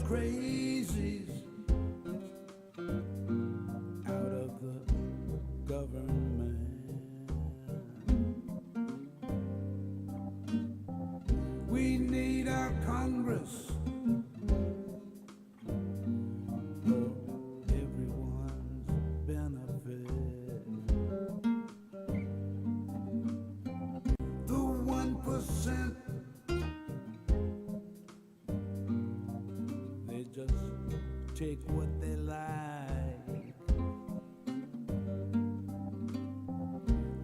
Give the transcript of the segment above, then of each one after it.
crazies out of the government. We need our Congress for everyone's benefit. The 1%, they just take what they like.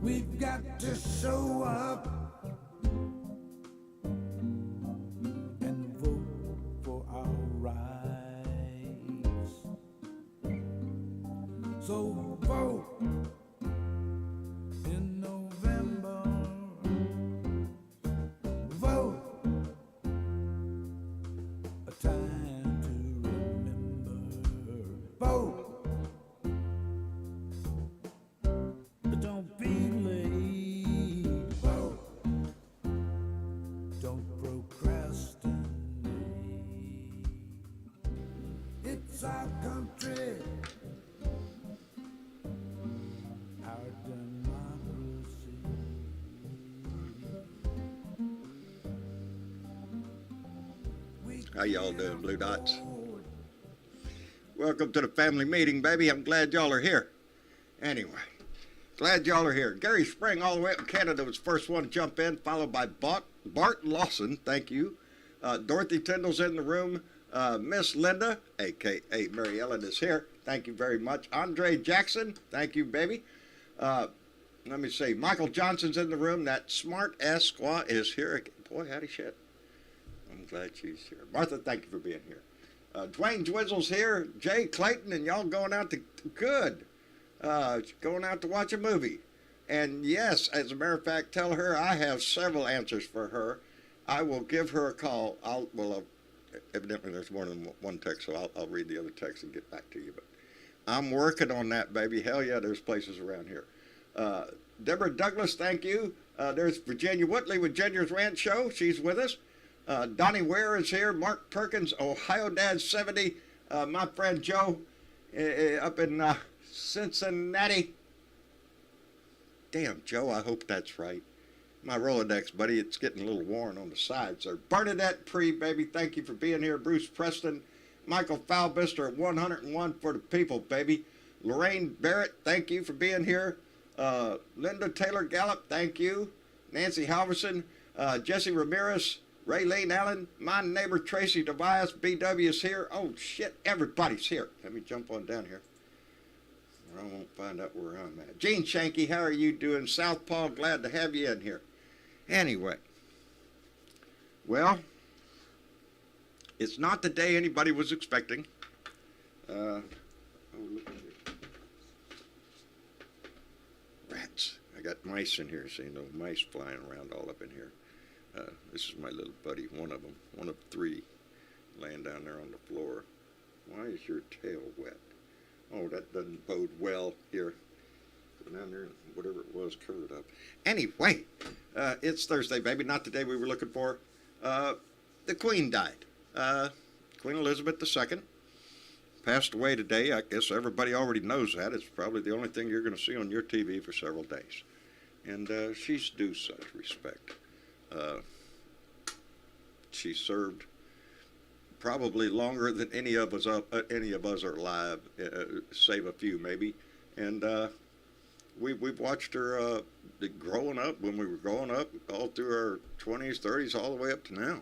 We've got to show up and vote for our rights. So vote in November. Vote, a time to remember. Vote, but don't be late. Vote, don't procrastinate. It's our country, our democracy. How y'all doing, Blue Dots? Welcome to the family meeting, baby. I'm glad y'all are here. Anyway, glad y'all are here. Gary Spring, all the way up in Canada, was the first one to jump in, followed by Bart Lawson. Thank you. Dorothy Tyndall's in the room. Miss Linda, a.k.a. Mary Ellen, is here. Thank you very much. Andre Jackson, thank you, baby. Let me see. Michael Johnson's in the room. That smart-ass squaw is here. Boy, howdy shit. I'm glad she's here. Martha, thank you for being here. Dwayne Dwizzle's here. Jay Clayton, and y'all going out to going out to watch a movie. And yes, as a matter of fact, tell her I have several answers for her. I will give her a call. Evidently there's more than one text, so I'll read the other text and get back to you. But I'm working on that, baby. Hell yeah, there's places around here. Deborah Douglas, thank you. There's Virginia Whitley with Ginger's Ranch Show. She's with us. Donnie Ware is here. Mark Perkins, Ohio Dad 70. My friend Joe up in Cincinnati. Damn, Joe, I hope that's right. My Rolodex, buddy, it's getting a little worn on the sides there. Bernadette Pre, baby, thank you for being here. Bruce Preston, Michael Falbister at 101 for the people, baby. Lorraine Barrett, thank you for being here. Linda Taylor Gallup, thank you. Nancy Halverson, Jesse Ramirez, Raylene Allen, my neighbor Tracy Tobias, BW is here. Oh shit, everybody's here. Let me jump on down here. I won't find out where I'm at. Gene Shanky, how are you doing? Southpaw, glad to have you in here. Anyway, well, it's not the day anybody was expecting. Oh, look at it. Rats. I got mice in here, so you know, mice flying around all up in here. This is my little buddy, one of them, one of three, laying down there on the floor. Why is your tail wet? Oh, that doesn't bode well here. Go down there, whatever it was, cover it up. Anyway, it's Thursday, baby, not the day we were looking for. The Queen died. Queen Elizabeth II passed away today. I guess everybody already knows that. It's probably the only thing you're going to see on your TV for several days. And she's due such respect. She served probably longer than any of us are alive, save a few maybe. And we've watched her growing up, when we were growing up, all through our 20s, 30s, all the way up to now.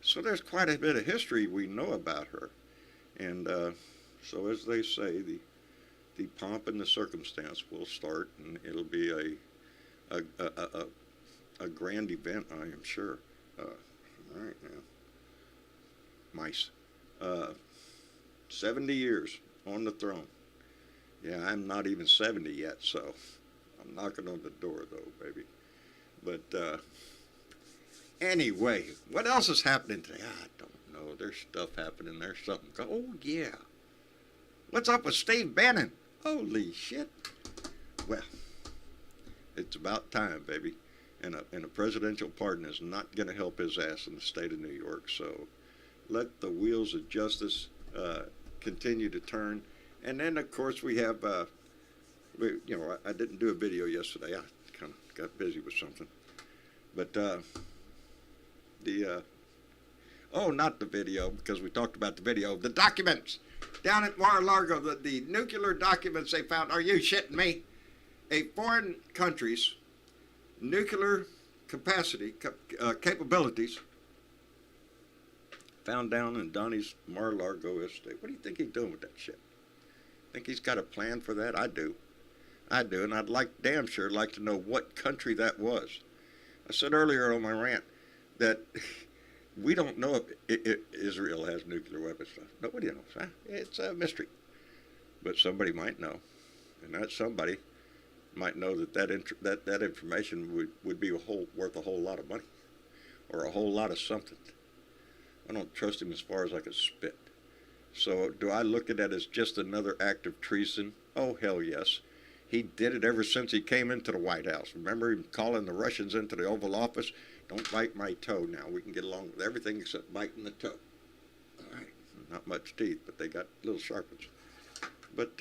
So there's quite a bit of history we know about her. And so as they say, the pomp and the circumstance will start, and it'll be a grand event, I am sure. All right now. Mice. 70 years on the throne. Yeah, I'm not even 70 yet, so I'm knocking on the door, though, baby. But anyway, what else is happening today? I don't know. There's stuff happening. There's something. Oh, yeah. What's up with Steve Bannon? Holy shit. Well, it's about time, baby. And a presidential pardon is not going to help his ass in the state of New York, so let the wheels of justice continue to turn. And then, of course, we have, I didn't do a video yesterday. I kind of got busy with something. But not the video, because we talked about the video. The documents down at Mar-a-Lago, the nuclear documents they found. Are you shitting me? A foreign country's nuclear capabilities found down in Donnie's Mar-a-Lago estate. What do you think he's doing with that shit? Think he's got a plan for that? I do, and I'd damn sure like to know what country that was. I said earlier on my rant that we don't know if Israel has nuclear weapons. Nobody knows. Huh? It's a mystery. But somebody might know, and that somebody might know that information would be worth a whole lot of money, or a whole lot of something. I don't trust him as far as I could spit. So do I look at that as just another act of treason? Oh, hell yes. He did it ever since he came into the White House. Remember him calling the Russians into the Oval Office? Don't bite my toe now. We can get along with everything except biting the toe. All right. Not much teeth, but they got little sharp ones. But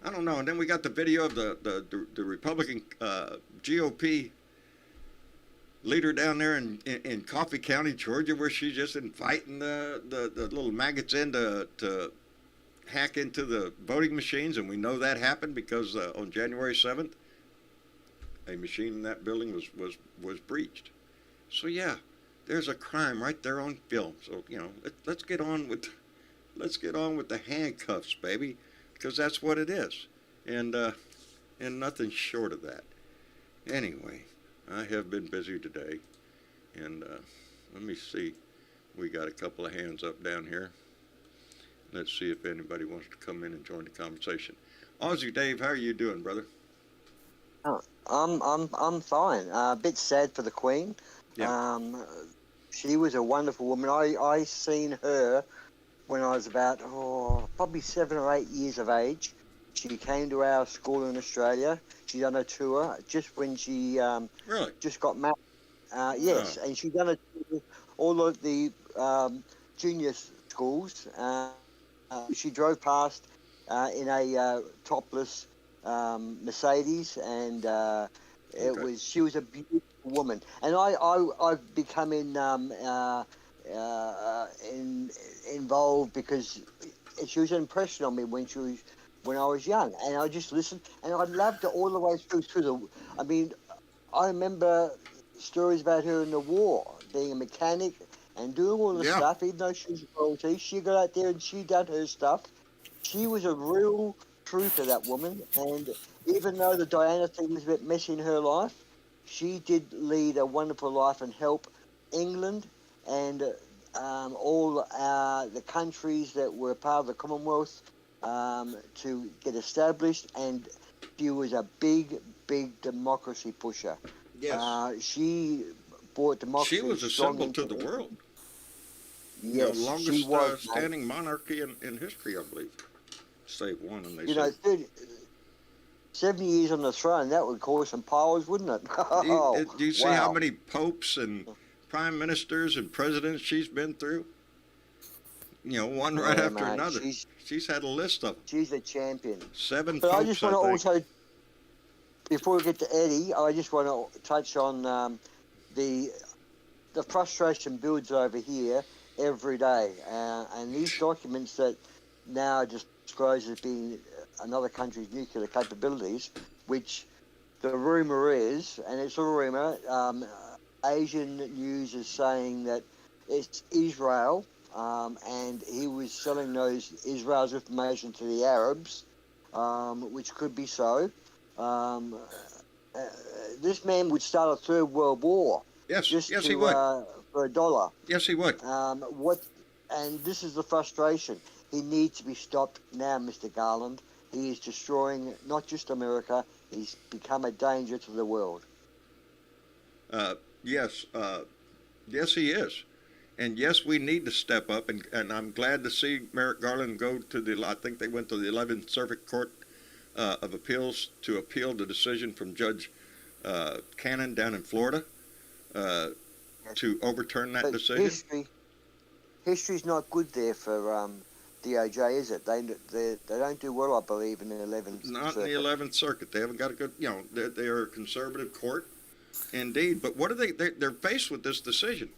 I don't know. And then we got the video of the Republican GOP leader down there in Coffee County, Georgia, where she's just inviting the little maggots in to hack into the voting machines. And we know that happened because on January 7th, a machine in that building was breached. So yeah, there's a crime right there on film. So let's get on with the handcuffs, baby, because that's what it is, and nothing short of that. Anyway, I have been busy today, and let me see. We got a couple of hands up down here. Let's see if anybody wants to come in and join the conversation. Aussie Dave, how are you doing, brother? Oh, I'm fine. A bit sad for the Queen. Yeah. She was a wonderful woman. I seen her when I was about probably 7 or 8 years of age. She came to our school in Australia. She done a tour just when she Really? just got married. Yes, and she done a tour all of the junior schools. She drove past in a topless Mercedes, and she was a beautiful woman. And I've become involved because she was an impression on me when I was young, and I just listened, and I loved her all the way through. I remember stories about her in the war, being a mechanic and doing all the stuff. Even though she was royalty, she got out there and she done her stuff. She was a real trooper, that woman. And even though the Diana thing was a bit messy in her life, she did lead a wonderful life and help England and all the countries that were part of the Commonwealth to get established. And she was a big democracy pusher. Yes. She brought democracy. She was a symbol to the world. Yes, the longest standing monarchy in history, I believe. Save one, and they say 70 years on the throne, that would cause some powers, wouldn't it? Do you see how many popes and prime ministers and presidents she's been through? One right after another. She's had a list of them. She's a champion. 7 but popes, I just want to also, before we get to Eddie, I just want to touch on the frustration builds over here every day. And these documents that now just disclosed as being another country's nuclear capabilities, which the rumour is, and it's a rumour, Asian news is saying that it's Israel, and he was selling Israel's information to the Arabs, which could be so. This man would start a third world war. Yes, he would. For $1. Yes, he would. And this is the frustration. He needs to be stopped now, Mr. Garland. He is destroying not just America, he's become a danger to the world. Yes, he is. And yes, we need to step up, and I'm glad to see Merrick Garland go to I think they went to the 11th Circuit Court of Appeals to appeal the decision from Judge Cannon down in Florida to overturn that decision. history's not good there for DOJ, is it? They don't do well, I believe, in the 11th Not Circuit. in the 11th Circuit. They haven't got a good, they are a conservative court, indeed. But what are they're faced with this decision.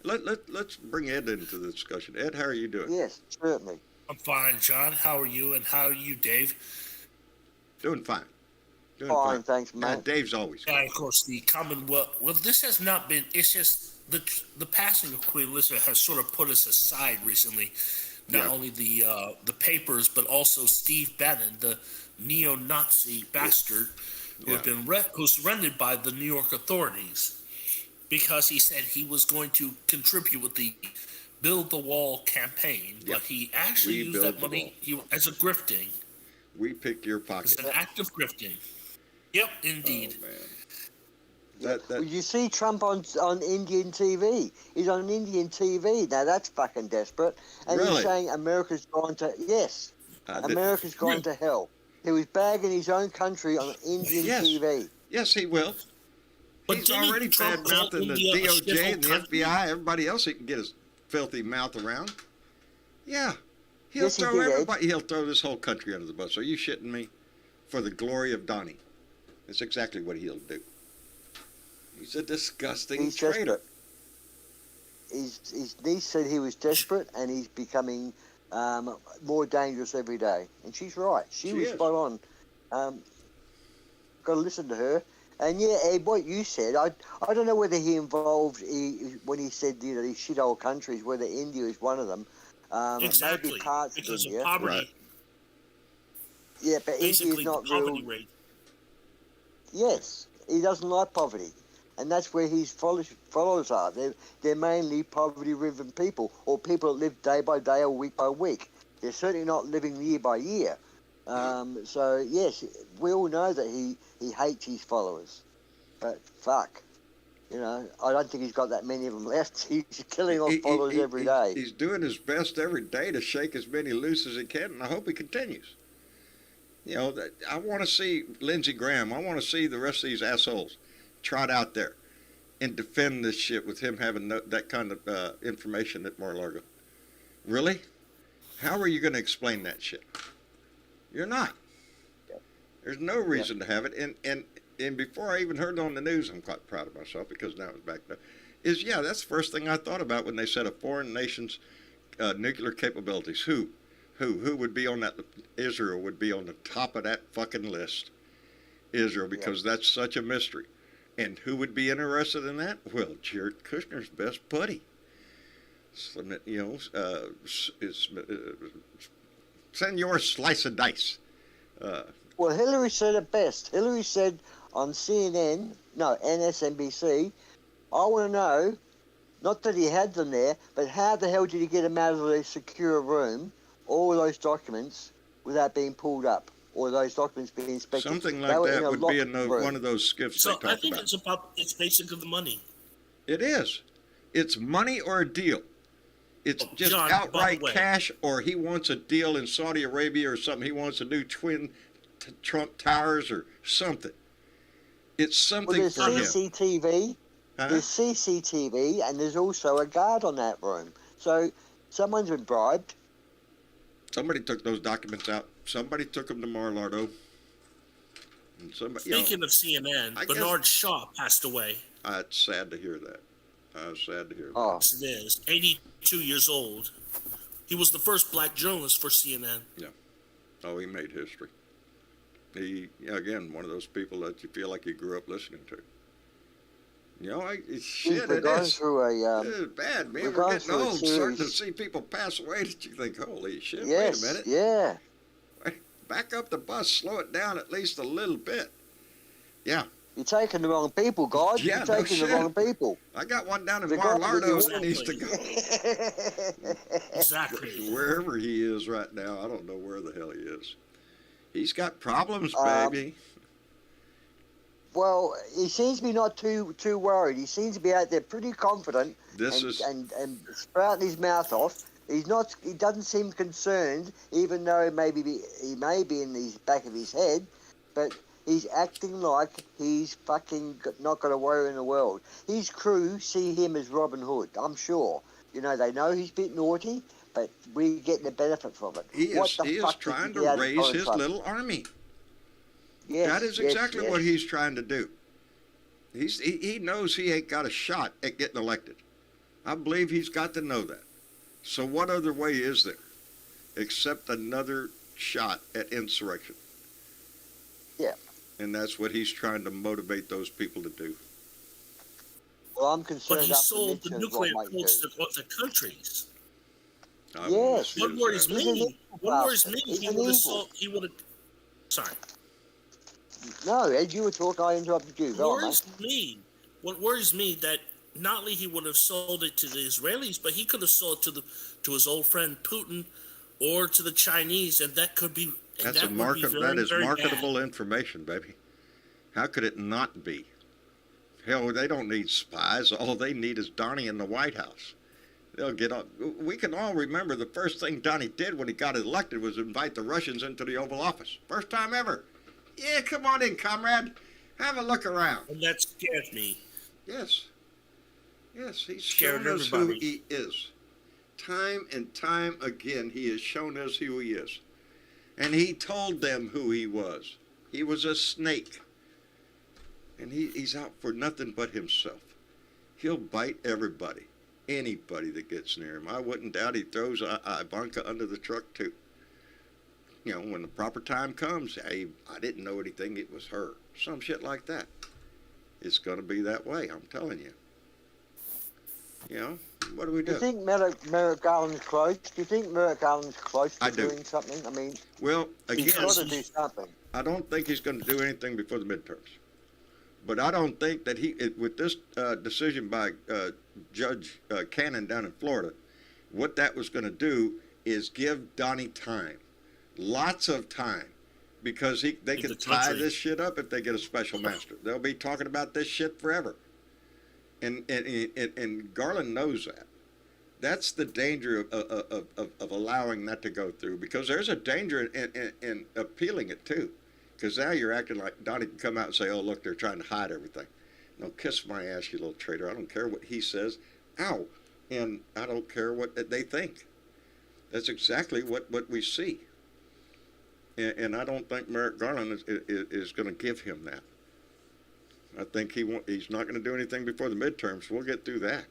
Let's bring Ed into the discussion. Ed, how are you doing? Yes, certainly. I'm fine, John. How are you? And how are you, Dave? Doing fine. Fine, thanks, Yeah, mate. Dave's always And of course, the Commonwealth. Well, this has not been. It's just the passing of Queen Elizabeth has sort of put us aside recently. Not only the papers, but also Steve Bannon, the neo-Nazi bastard, who's surrendered by the New York authorities because he said he was going to contribute with the Build the Wall campaign, but he actually used that money as a grifting. We pick your pocket. It's an act of grifting. Yep, indeed. Oh, man. Well, you see Trump on Indian TV. He's on Indian TV. Now, that's fucking desperate. And Really? he's saying America's gone to... Yes. America's gone to hell. He was bagging his own country on Indian TV. Yes, he will. But He's already bad-mouthing the DOJ and the FBI, everybody else he can get his filthy mouth around. Yeah. He'll throw everybody. He'll throw this whole country under the bus. Are you shitting me? For the glory of Donnie. That's exactly what he'll do. He's a disgusting traitor. His niece said he was desperate, and he's becoming more dangerous every day. And she's right. She was spot on. Got to listen to her. And yeah, Ed, what you said, I don't know whether he involved when he said these shithole countries, whether India is one of them. Exactly. Maybe parts because of India. of poverty. Right. Yeah, but Basically, India's not the poverty real. rate. Yes, he doesn't like poverty, and that's where his followers are. They're mainly poverty-riven people, or people that live day by day or week by week. They're certainly not living year by year. So yes, we all know that he hates his followers, but fuck, I don't think he's got that many of them left. He's killing off followers every day. He's doing his best every day to shake as many loose as he can, and I hope he continues. I want to see Lindsey Graham. I want to see the rest of these assholes trot out there and defend this shit with him having that kind of information at Mar-a-Lago. Really? How are you going to explain that shit? You're not. There's no reason to have it. And before I even heard it on the news, I'm quite proud of myself because now it's back there. That's the first thing I thought about when they said a foreign nation's nuclear capabilities. Who would be on that? Israel would be on the top of that fucking list. Israel, because that's such a mystery. And who would be interested in that? Well, Jared Kushner's best buddy. Senor Slice of Dice. Well, Hillary said it best. Hillary said on MSNBC, I want to know, not that he had them there, but how the hell did he get them out of the secure room, all those documents, without being pulled up, or those documents being inspected? Something like that would be in one of those skiffs they talk about. So I think it's basically the money. It is. It's money or a deal. It's just John, outright cash, or he wants a deal in Saudi Arabia or something. He wants to do twin Trump towers or something. It's something for him. CCTV. There's CCTV, and there's also a guard on that room. So someone's been bribed. Somebody took those documents out. Somebody took them to Mar-a-Lago. Speaking of CNN, Bernard Shaw passed away. It's sad to hear that. Sad to hear that. Oh. Yes, it is. 82 years old. He was the first black journalist for CNN. Yeah. Oh, he made history. Again, one of those people that you feel like you grew up listening to. We're going through it's bad, man. We're getting old, starting to see people pass away that you think, holy shit, wait a minute. Yeah. Back up the bus, slow it down at least a little bit. Yeah. You're taking the wrong people, guys. Yeah, You're taking the wrong people. I got one down in Mar-a-Lago that needs to go. Exactly. Wherever he is right now, I don't know where the hell he is. He's got problems, baby. Well, he seems to be not too worried. He seems to be out there pretty confident and sprouting his mouth off. He doesn't seem concerned, even though he may be in the back of his head, but he's acting like he's fucking not got a worry in the world. His crew see him as Robin Hood, I'm sure. You know, they know he's a bit naughty, but we're getting the benefit from it. He What is, the he is fuck trying did you to get out of raise Donald his Trump? little army. Yes, That is yes, exactly yes. what he's trying to do. He knows he ain't got a shot at getting elected. I believe he's got to know that. So what other way is there except another shot at insurrection? Yeah. And that's what he's trying to motivate those people to do. Well, I'm But concerned he after sold the midterms nuclear what might codes do. to other countries. I want to Yes. see What his worries ass. He's an me? evil What worries bastard. me? He's He an would have evil. sold. He would have. Sorry. No, as you were talking, I interrupted you. What Go on, mate. worries me? What worries me that not only he would have sold it to the Israelis, but he could have sold it to his old friend Putin, or to the Chinese, and that could be. And That's a that would be market. very, That is very marketable bad. information, baby. How could it not be? Hell, they don't need spies. All they need is Donnie in the White House. They'll get on. We can all remember the first thing Donnie did when he got elected was invite the Russians into the Oval Office. First time ever. Yeah, come on in, comrade. Have a look around. And that scares me. Yes. Yes, he's Scared shown us who everybody. he is. Time and time again, he has shown us who he is. And he told them who he was. He was a snake. And he's out for nothing but himself. He'll bite everybody, anybody that gets near him. I wouldn't doubt he throws Ivanka under the truck, too. You know, when the proper time comes, hey, I didn't know anything, it was her. Some shit like that. It's going to be that way, I'm telling you. You know, what do we Do you do? think Merrick Garland's close? Do you think Merrick Garland's close to I do. doing something? I mean, Well, he's again, got to do something. I don't think he's going to do anything before the midterms. But I don't think that with this decision by Judge Cannon down in Florida, what that was going to do is give Donnie time. Lots of time. Because they In can the tie country. this shit up if they get a special master. They'll be talking about this shit forever. And Garland knows that. That's the danger of allowing that to go through, because there's a danger in appealing it too. Because now you're acting like Donnie can come out and say, oh, look, they're trying to hide everything. No, kiss my ass, you little traitor. I don't care what he says. Ow. And I don't care what they think. That's exactly what we see. And I don't think Merrick Garland is going to give him that. I think he's not going to do anything before the midterms. We'll get through that.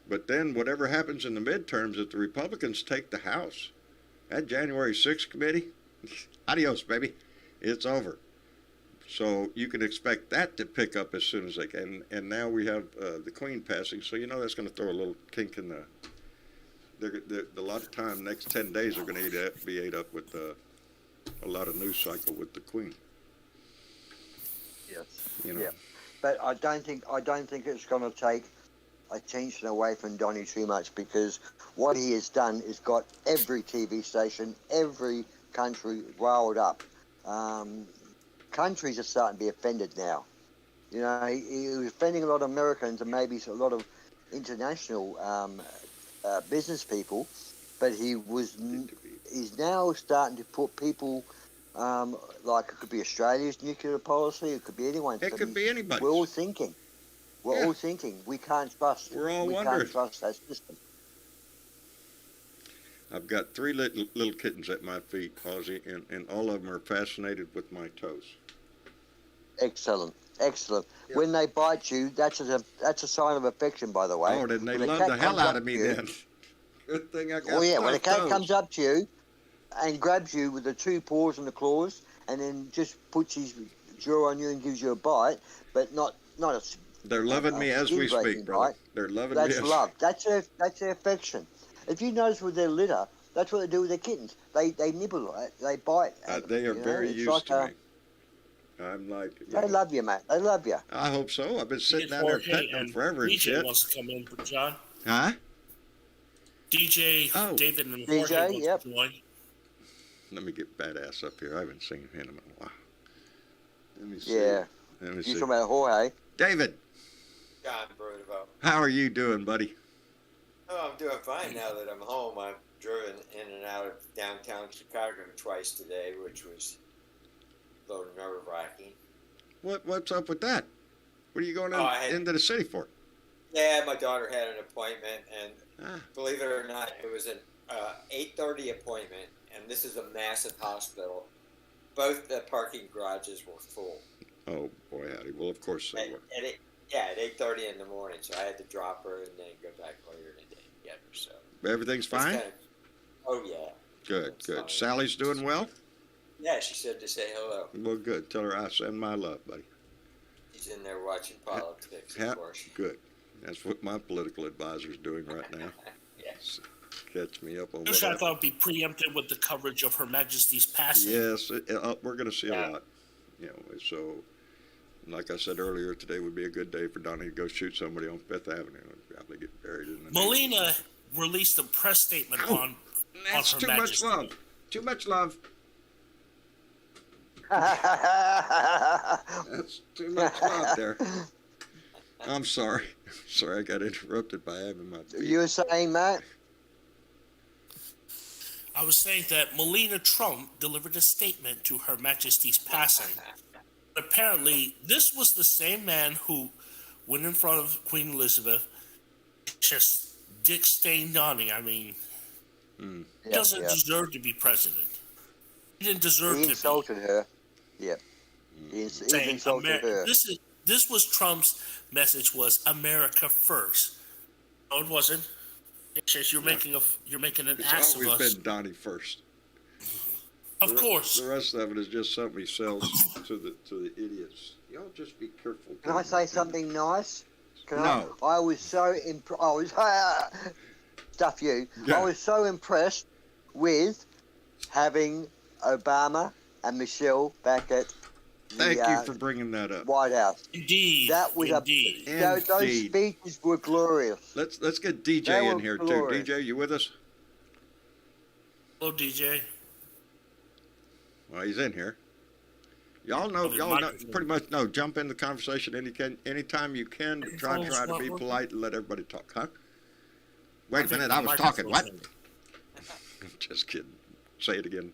But then whatever happens in the midterms, if the Republicans take the House, that January 6th committee, adios, baby. It's over. So you can expect that to pick up as soon as they can. And now we have the Queen passing, so you know that's going to throw a little kink in the... A lot of time, next 10 days are going to be ate up with a lot of news cycle with the Queen. Yes. You know. Yeah. But I don't think it's going to take attention away from Donnie too much, because what he has done is got every TV station, every country riled up. Countries are starting to be offended now. You know, he was offending a lot of Americans and maybe a lot of international business people, but he's now starting to put people like it could be Australia's nuclear policy, it could be anyone's. It could be anybody's. We're all thinking. We're all thinking we can't trust. We're all we wondering. can't trust that system. I've got 3 little kittens at my feet, Ozzy, and all of them are fascinated with my toes. Excellent, excellent. Yeah. When they bite you, that's a sign of affection, by the way. Oh, then they When a love cat the hell comes out up of me to you- then. Good thing I got Oh yeah, when a soft cat toes. comes up to you and grabs you with the 2 paws and the claws, and then just puts his jaw on you and gives you a bite, but not a. They're loving me as we skin-breaking speak, brother. bite. They're loving me That's as love. That's their affection. If you notice with their litter, that's what they do with their kittens. They nibble, they bite. at them, They are you know? very It's used like to me. I'm like, They love you, mate. They love you. I hope so. I've been sitting down there petting them forever and DJ shit. wants to come in, John. Huh? DJ, Oh. David, and DJ, Jorge wants yep. to join. Let me get badass up here. I haven't seen him in a while. Let me see. Yeah. Let me You see. talking about Jorge? David, John Brunevo. how are you doing, buddy? Oh, I'm doing fine now that I'm home. I've driven in and out of downtown Chicago twice today, which was a little nerve-wracking. What's up with that? What are you going Oh, I had- into the city for? Yeah, my daughter had an appointment, and Believe it or not, it was an 8:30 appointment, and this is a massive hospital. Both the parking garages were full. Oh boy, howdy. Well, of course they were. At 8:30 in the morning, so I had to drop her and then go back later in the day and get her. So Everything's fine? oh yeah. Good, It's good. fine. Sally's doing well? Yeah, she said to say hello. Well, good. Tell her I send my love, buddy. She's in there watching politics, Yeah, of course. good. That's what my political advisor's doing right now. Yes. Catch me up on Which what I happened. thought would be preempted with the coverage of Her Majesty's passing. Yes, we're going to see a lot. You know, so like I said earlier, today would be a good day for Donnie to go shoot somebody on Fifth Avenue and probably get buried in the Molina released a press statement on That's Her too Majesty. much love. Too much love. That's That's too much love there. I'm sorry. Sorry I got interrupted by having my feet. You were saying, Matt? I was saying that Melania Trump delivered a statement to Her Majesty's passing. Apparently, this was the same man who went in front of Queen Elizabeth, just Dick Stain Donnie. I mean, he doesn't deserve to be president. He didn't deserve He to insulted her. Yeah. He saying insulted her. This was Trump's message was America first. No, it wasn't. It says you're making an It's ass of always us. been Donnie first. Of course. The rest of it is just something he sells to the idiots. Y'all just be careful. Can I say something nice? No. I was so stuff you. Yeah. I was so impressed with having Obama and Michelle back at the Thank you for bringing that up. White House. Indeed. That was Indeed. those Indeed. speeches were glorious. Let's get They DJ in were here glorious. too. DJ, you with us? Hello, DJ. Well, he's in here. Y'all know, pretty much know. Jump in the conversation anytime you can. Try to be polite and let everybody talk, huh? Wait a minute, I was talking. What? Just kidding. Say it again.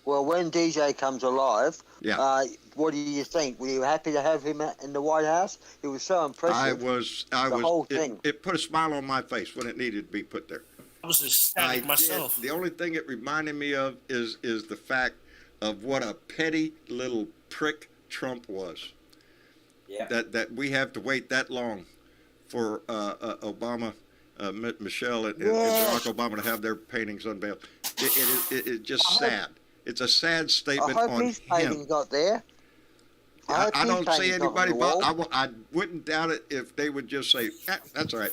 Well, when DJ comes alive, Yeah. what do you think? Were you happy to have him in the White House? It was so impressive. I was. whole thing. It put a smile on my face when it needed to be put there. I was ecstatic myself. The only thing it reminded me of is the fact of what a petty little prick Trump was. Yeah. That we have to wait that long for Obama, Michelle, and Barack Obama to have their paintings unveiled. It's just sad. It's a sad I statement hope on his painting him. got there. I don't see anybody. But I wouldn't doubt it if they would just say, "That's all right.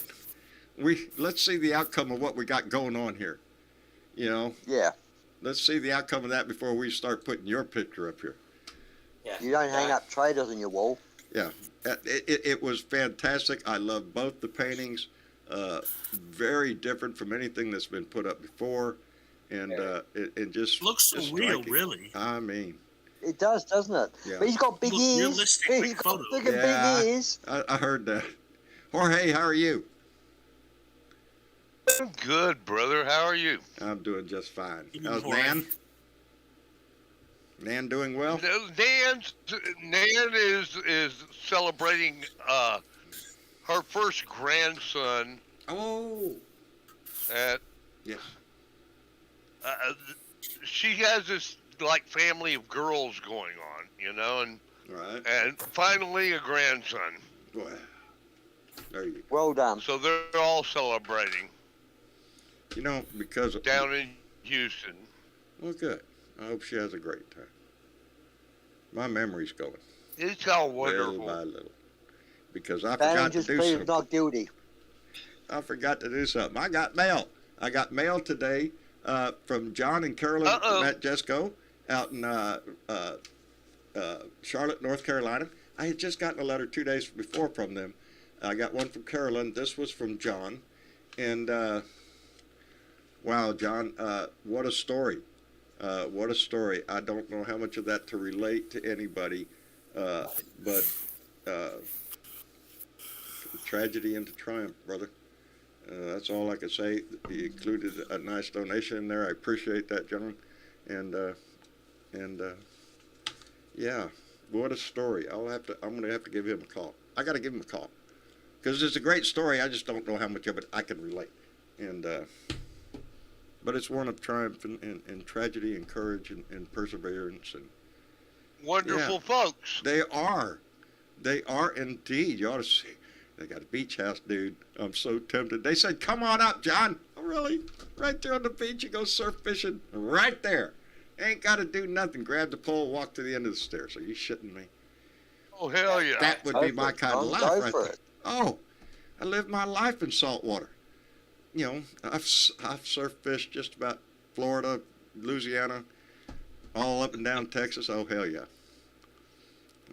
Let's see the outcome of what we got going on here." You know, yeah, let's see the outcome of that before we start putting your picture up here. Yeah. you don't hang up traitors on your wall. Yeah, it was fantastic. I love both the paintings. Very different from anything that's been put up before, and it just Looks so just real, striking. really. I mean, It does, doesn't it? Yeah. But he's got big Look ears. realistic, He's big got photo. big and Yeah. big ears. I heard that. Jorge, how are you? I'm good, brother. How are you? I'm doing just fine. Even How's Jorge. Nan? Nan doing well? Nan is celebrating her first grandson Oh, at yes. she has this like family of girls going on, you know, All right. and finally a grandson. Boy, there you go. Well done. So they're all celebrating You know, because of, down in Houston. well, good. I hope she has a great time. My memory's going It's all little wonderful. by little because I Bannon forgot to just do pleaded something. not guilty. I forgot to do something. I got mail. I got mail today from John and Carolyn at Jesco out in Charlotte, North Carolina. I had just gotten a letter 2 days before from them. I got one from Carolyn. This was from John. And, wow, John, what a story. What a story. I don't know how much of that to relate to anybody, but tragedy into triumph, brother. That's all I can say. He included a nice donation in there. I appreciate that, gentlemen. And yeah, what a story. I'm gonna have to give him a call. I gotta give him a call because it's a great story. I just don't know how much of it I can relate. And but it's one of triumph and tragedy and courage and perseverance and Wonderful folks. They are indeed. You ought to see. They got a beach house, dude. I'm so tempted. They said, "Come on up, John." Oh, really? Right there on the beach, you go surf fishing. Right there. Ain't got to do nothing. Grab the pole, walk to the end of the stairs. Are you shitting me? Oh, hell yeah. That would be my kind of life right there. Oh, I live my life in salt water. You know, I've surf fished just about Florida, Louisiana, all up and down Texas. Oh, hell yeah.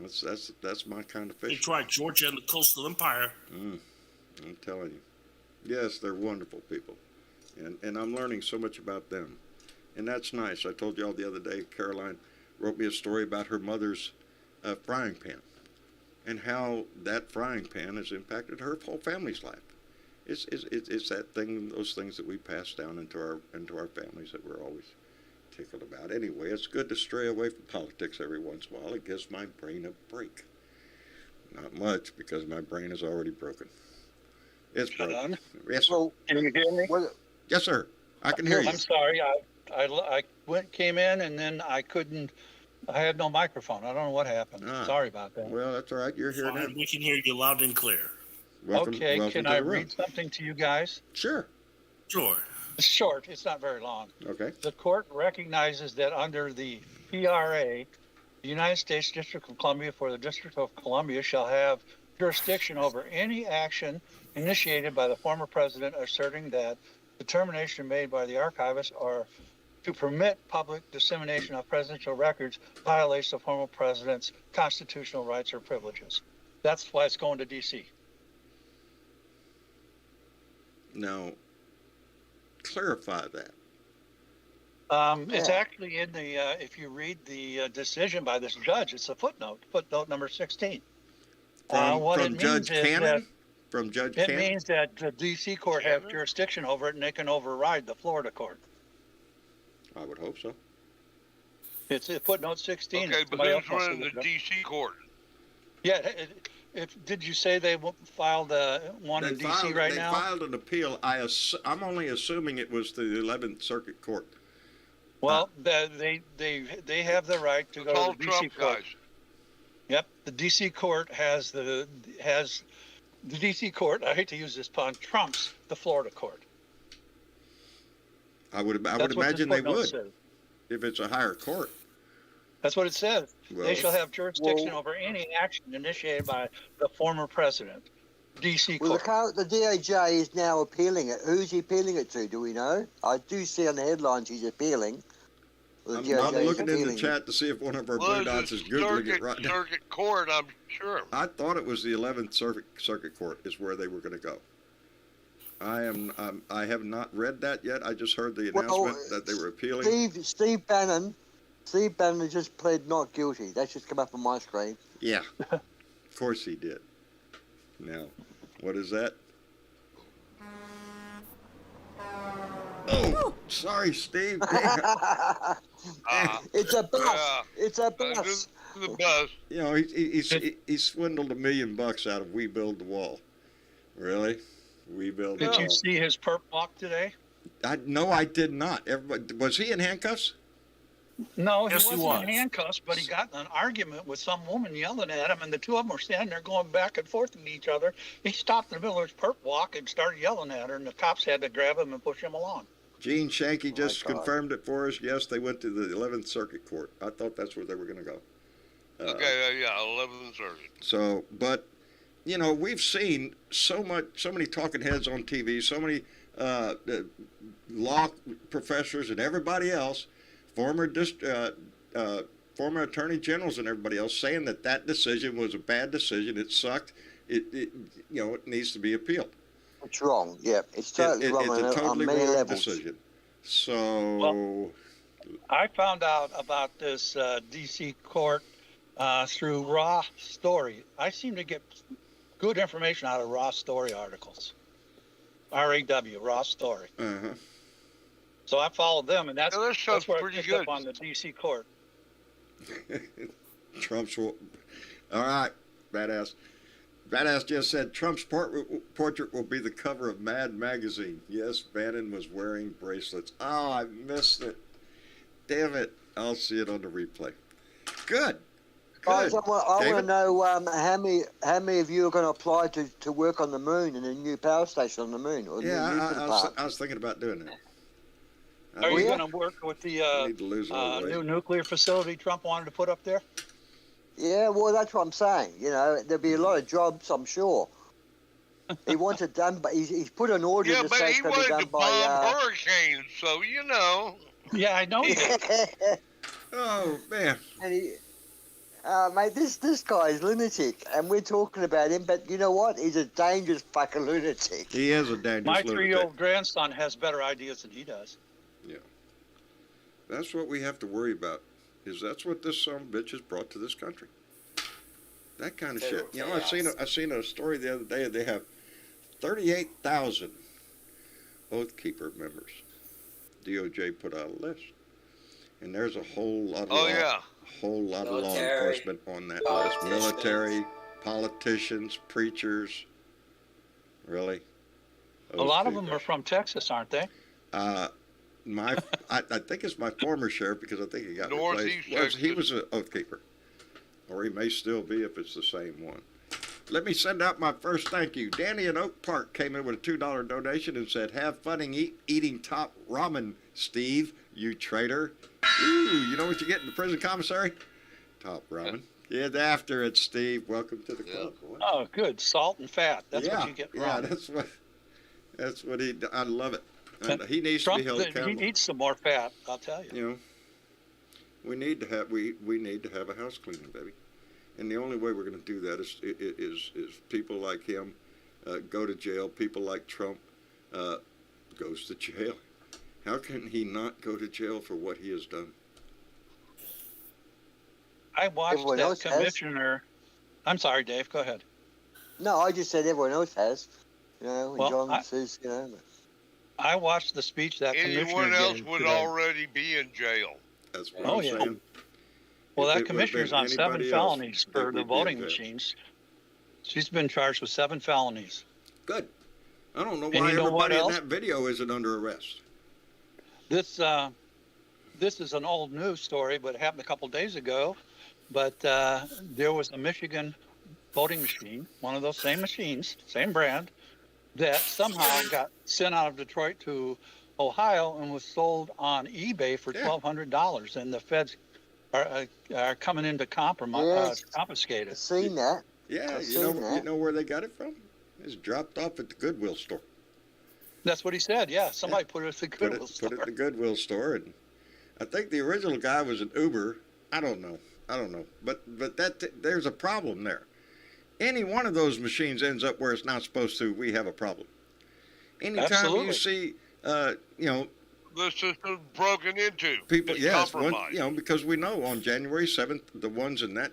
That's my kind of They fishing. tried Georgia and the Coastal Empire. I'm telling you. Yes, they're wonderful people. And I'm learning so much about them. And that's nice. I told y'all the other day, Caroline wrote me a story about her mother's frying pan and how that frying pan has impacted her whole family's life. It's that thing, those things that we pass down into our families that we're always tickled about. Anyway, it's good to stray away from politics every once in a while. It gives my brain a break. Not much, because my brain is already broken. It's broken. Yes, sir. Can you hear me? Yes, sir. I can hear you. I'm sorry. I came in and then I had no microphone. I don't know what happened. Sorry about that. Well, that's all right. You're here now. We can hear you loud and clear. Welcome Can to I the room. read something to you guys? Sure. Sure. It's short. It's not very long. Okay. The court recognizes that under the PRA, the United States District of Columbia for the District of Columbia shall have jurisdiction over any action initiated by the former president asserting that determination made by the archivist or to permit public dissemination of presidential records violates the former president's constitutional rights or privileges. That's why it's going to D.C. Now, clarify that. It's actually in the, if you read the decision by this judge, it's a footnote number 16. From Judge Cannon? From Judge Cannon? It means that the D.C. court has jurisdiction over it and they can override the Florida court. I would hope so. It's footnote 16. Okay, but who's running the D.C. court? Yeah, did you say they filed one in D.C. right now? They filed an appeal. I'm only assuming it was the 11th Circuit Court. Well, they have the right to go to the D.C. court. Guys. Yep, the D.C. court has the D.C. court. I hate to use this pun. Trumps the Florida court. I would That's what imagine this they footnote would says. if it's a higher court. That's what it says. Well, They shall have jurisdiction over any action initiated by the former president. D.C. Well, court. the DOJ is now appealing it. Who's he appealing it to? Do we know? I do see on the headlines he's appealing. Well, I'm looking in the chat to see if one of our blue dots is Googling it right now. Circuit Court, I'm sure. I thought it was the 11th Circuit Court is where they were going to go. I have not read that yet. I just heard the announcement that they were appealing. Steve Bannon just pled not guilty. That's just come up on my screen. Yeah, of course he did. Now, what is that? Oh, sorry, Steve. It's a bus. It's a bus. The bus. You know, he swindled $1 million out of We Build the Wall. Really? We Build the Wall. Did you see his perp walk today? No, I did not. Was he in handcuffs? No, Yes, he he wasn't in was. handcuffs, but he got in an argument with some woman yelling at him, and the two of them were standing there going back and forth at each other. He stopped in the middle of his perp walk and started yelling at her, and the cops had to grab him and push him along. Gene Shanky just confirmed it for us. Yes, they went to the 11th Circuit Court. I thought that's where they were going to go. Okay, yeah, 11th Circuit. So, but, you know, we've seen so many talking heads on TV, so many law professors and everybody else, former attorney generals and everybody else saying that decision was a bad decision. It sucked. It needs to be appealed. It's wrong. Yeah, it's totally wrong It's a totally on many wrong levels. decision. So, Well, I found out about this D.C. court through Raw Story. I seem to get good information out of Raw Story articles. R-A-W, Raw Story. So I followed them, and that's that sounds where I pretty picked good. up on the D.C. court. Trump's all right, badass. Badass just said Trump's portrait will be the cover of Mad magazine. Yes, Bannon was wearing bracelets. Oh, I missed it. Damn it. I'll see it on the replay. Good. Guys, Good. I want to David? know how many of you are going to apply to work on the moon in a new power station on the moon or Yeah, the nuclear park? I was thinking about doing that. Are you yeah. going to work with the I need to lose a little weight. new nuclear facility Trump wanted to put up there? Yeah, well, that's what I'm saying. You know, there'll be a lot of jobs, I'm sure. He wants it done, but he's put an order Yeah, to but say he it's going to be wanted done to bomb by. hurricanes, so you know. Yeah, I know you did. Oh, man. And he, mate, this guy's lunatic, and we're talking about him. But you know what? He's a dangerous fucking lunatic. He is a dangerous My lunatic. 3-year-old grandson has better ideas than he does. Yeah. That's what we have to worry about, is that's what this son of a bitch has brought to this country. That kind of shit. You know, I seen a story the other day. They have 38,000 Oath Keeper members. DOJ put out a list, and there's a whole lot of a whole lot of law enforcement on that list. Military, politicians, preachers. Really? A lot of them are from Texas, aren't they? I think it's my former sheriff, because I think he got Northeast replaced. He Texas. was an Oath Keeper, or he may still be if it's the same one. Let me send out my first thank you. Danny in Oak Park came in with a $2 donation and said, "Have fun eating top ramen, Steve, you traitor." Ooh, you know what you get in the prison commissary? Top ramen. Get after it, Steve. Welcome to the club, boy. Oh, good. Salt and fat. That's yeah, what you get yeah, wrong. that's what he. I love it. And he needs Trump, to be held accountable. he needs some more fat, I'll tell you. You know, we need to have a house cleaning, baby. And the only way we're going to do that is people like him go to jail. People like Trump goes to jail. How can he not go to jail for what he has done? I watched Everyone that else has. commissioner. I'm sorry, Dave. Go ahead. No, I just said everyone else has. You know, when Well, John says, you know. I watched the speech that commissioner Anyone else gave would today. already be in jail. That's what Oh, I'm yeah. saying. Well, If that it would've commissioner's been on 7 anybody else, felonies I for think the we'd be in voting jail. machines. She's been charged with 7 felonies. Good. I don't know And why you know what everybody in else? that video isn't under arrest. This is an old news story, but it happened a couple days ago. But there was a Michigan voting machine, one of those same machines, same brand, that somehow got sent out of Detroit to Ohio and was sold on eBay for Yeah. $1,200, and the feds are coming in to Yes. confiscate I've it. seen that. Yeah, I've you know seen that. where they got it from? It's dropped off at the Goodwill store. That's what he said. Yeah, somebody put it at the Goodwill Put store. it at the Goodwill store, and I think the original guy was an Uber. I don't know, but there's a problem there. Any one of those machines ends up where it's not supposed to, we have a problem. Anytime Absolutely. you see, The system broken into. people, It's yes, compromised. because we know on January 7th, the ones in that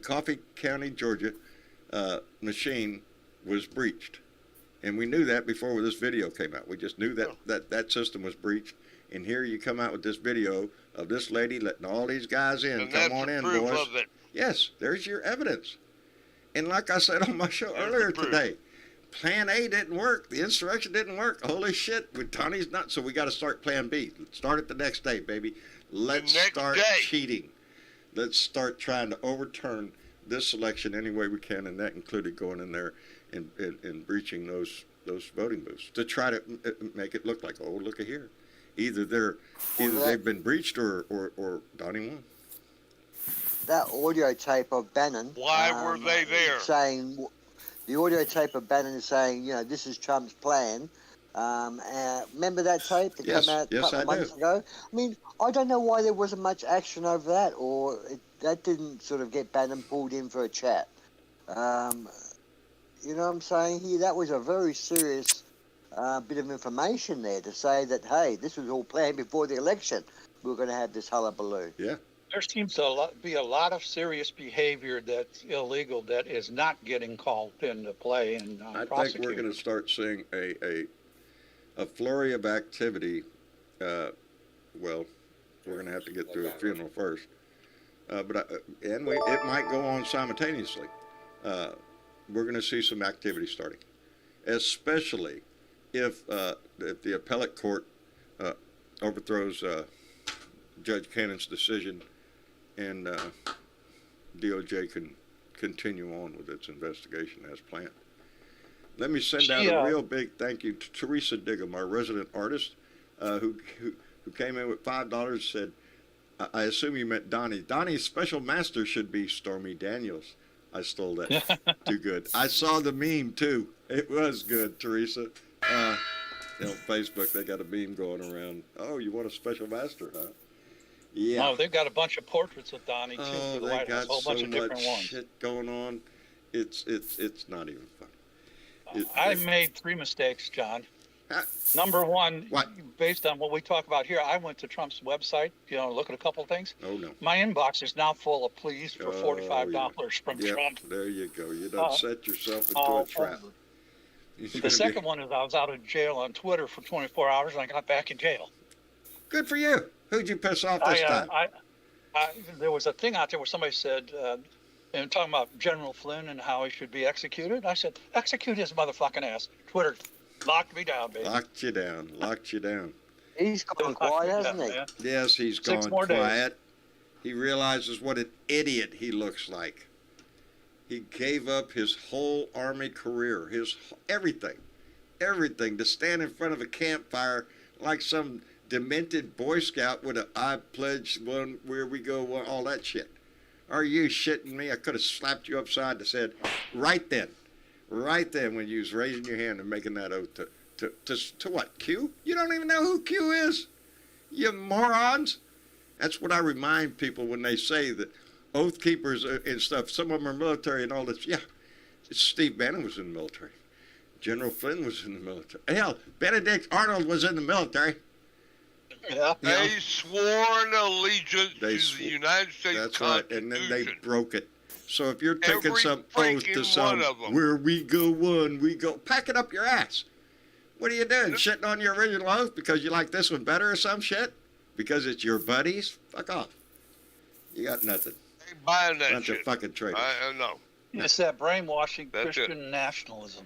Coffee County, Georgia, machine was breached. And we knew that before this video came out. We just knew that system was breached. And here you come out with this video of this lady letting all these guys in. And Come that's on the in, proof boys. of it. Yes, there's your evidence. And like I said on my show There's earlier the proof. today, Plan A didn't work. The insurrection didn't work. Holy shit, with Tony's nuts. So we got to start Plan B. Start it the next day, baby. Let's next start day. cheating. Let's start trying to overturn this election any way we can, and that included going in there and breaching those voting booths to try to make it look like, oh, look at here. Either they've been breached or Donnie won. That audio tape of Bannon. Why were they there? Saying the audio tape of Bannon is saying, you know, this is Trump's plan. Remember that tape that Yes, came out a yes, couple I of months do. ago? I mean, I don't know why there wasn't much action over that, or that didn't sort of get Bannon pulled in for a chat. You know what I'm saying? That was a very serious bit of information there to say that, hey, this was all planned before the election. We were going to have this hullabaloo. Yeah. There seems to be a lot of serious behavior that's illegal that is not getting called into play and I think prosecuted. we're going to start seeing a flurry of activity. Well, we're going to have to get through a funeral first, it might go on simultaneously. we're going to see some activity starting, especially if the appellate court overthrows Judge Cannon's decision and DOJ can continue on with its investigation as planned. Let me send out a real big thank you to Teresa Diggum, our resident artist, who came in with $5, said, I assume you meant Donnie. Donnie's special master should be Stormy Daniels. I stole that. Too good. I saw the meme, too. It was good, Teresa. On Facebook, they got a meme going around. Oh, you want a special master, huh? Yeah. Oh, they've got a bunch of portraits of Donnie, too. Oh, The they White House, got a whole bunch so of different much ones. shit going on. It's not even funny. I made 3 mistakes, John. Huh? Number one, What? based on what we talk about here, I went to Trump's website, look at a couple of things. Oh, no. My inbox is now full of pleas for $45 yeah. from Yep, Trump. there you go. You done set yourself into all a trap. over. The second one is I was out of jail on Twitter for 24 hours and I got back in jail. Good for you. Who'd you piss off this time? There was a thing out there where somebody said, and talking about General Flynn and how he should be executed. I said, execute his motherfucking ass. Twitter locked me down, baby. Locked you down. He's gone quiet, hasn't he? Man. Yes, he's 6 gone more days. quiet. He realizes what an idiot he looks like. He gave up his whole Army career, his everything, to stand in front of a campfire like some demented Boy Scout with a I pledge one where we go, all that shit. Are you shitting me? I could have slapped you upside the head right then when you was raising your hand and making that oath to what, Q? You don't even know who Q is, you morons. That's what I remind people when they say that oath keepers and stuff. Some of them are military and all this. Yeah, Steve Bannon was in the military. General Flynn was in the military. Hell, Benedict Arnold was in the military. Yeah. They sworn allegiance to the United States That's Constitution. right, and then they broke it. So if you're taking Every some oath to freaking some, one of 'em. where we go one, we go, pack it up your ass. What are you doing? Shitting on your original oath because you like this one better or some shit? Because it's your buddies? Fuck off. You got nothing. Ain't buying that Bunch shit. of fucking traitors. I know. It's that brainwashing That's Christian nationalism.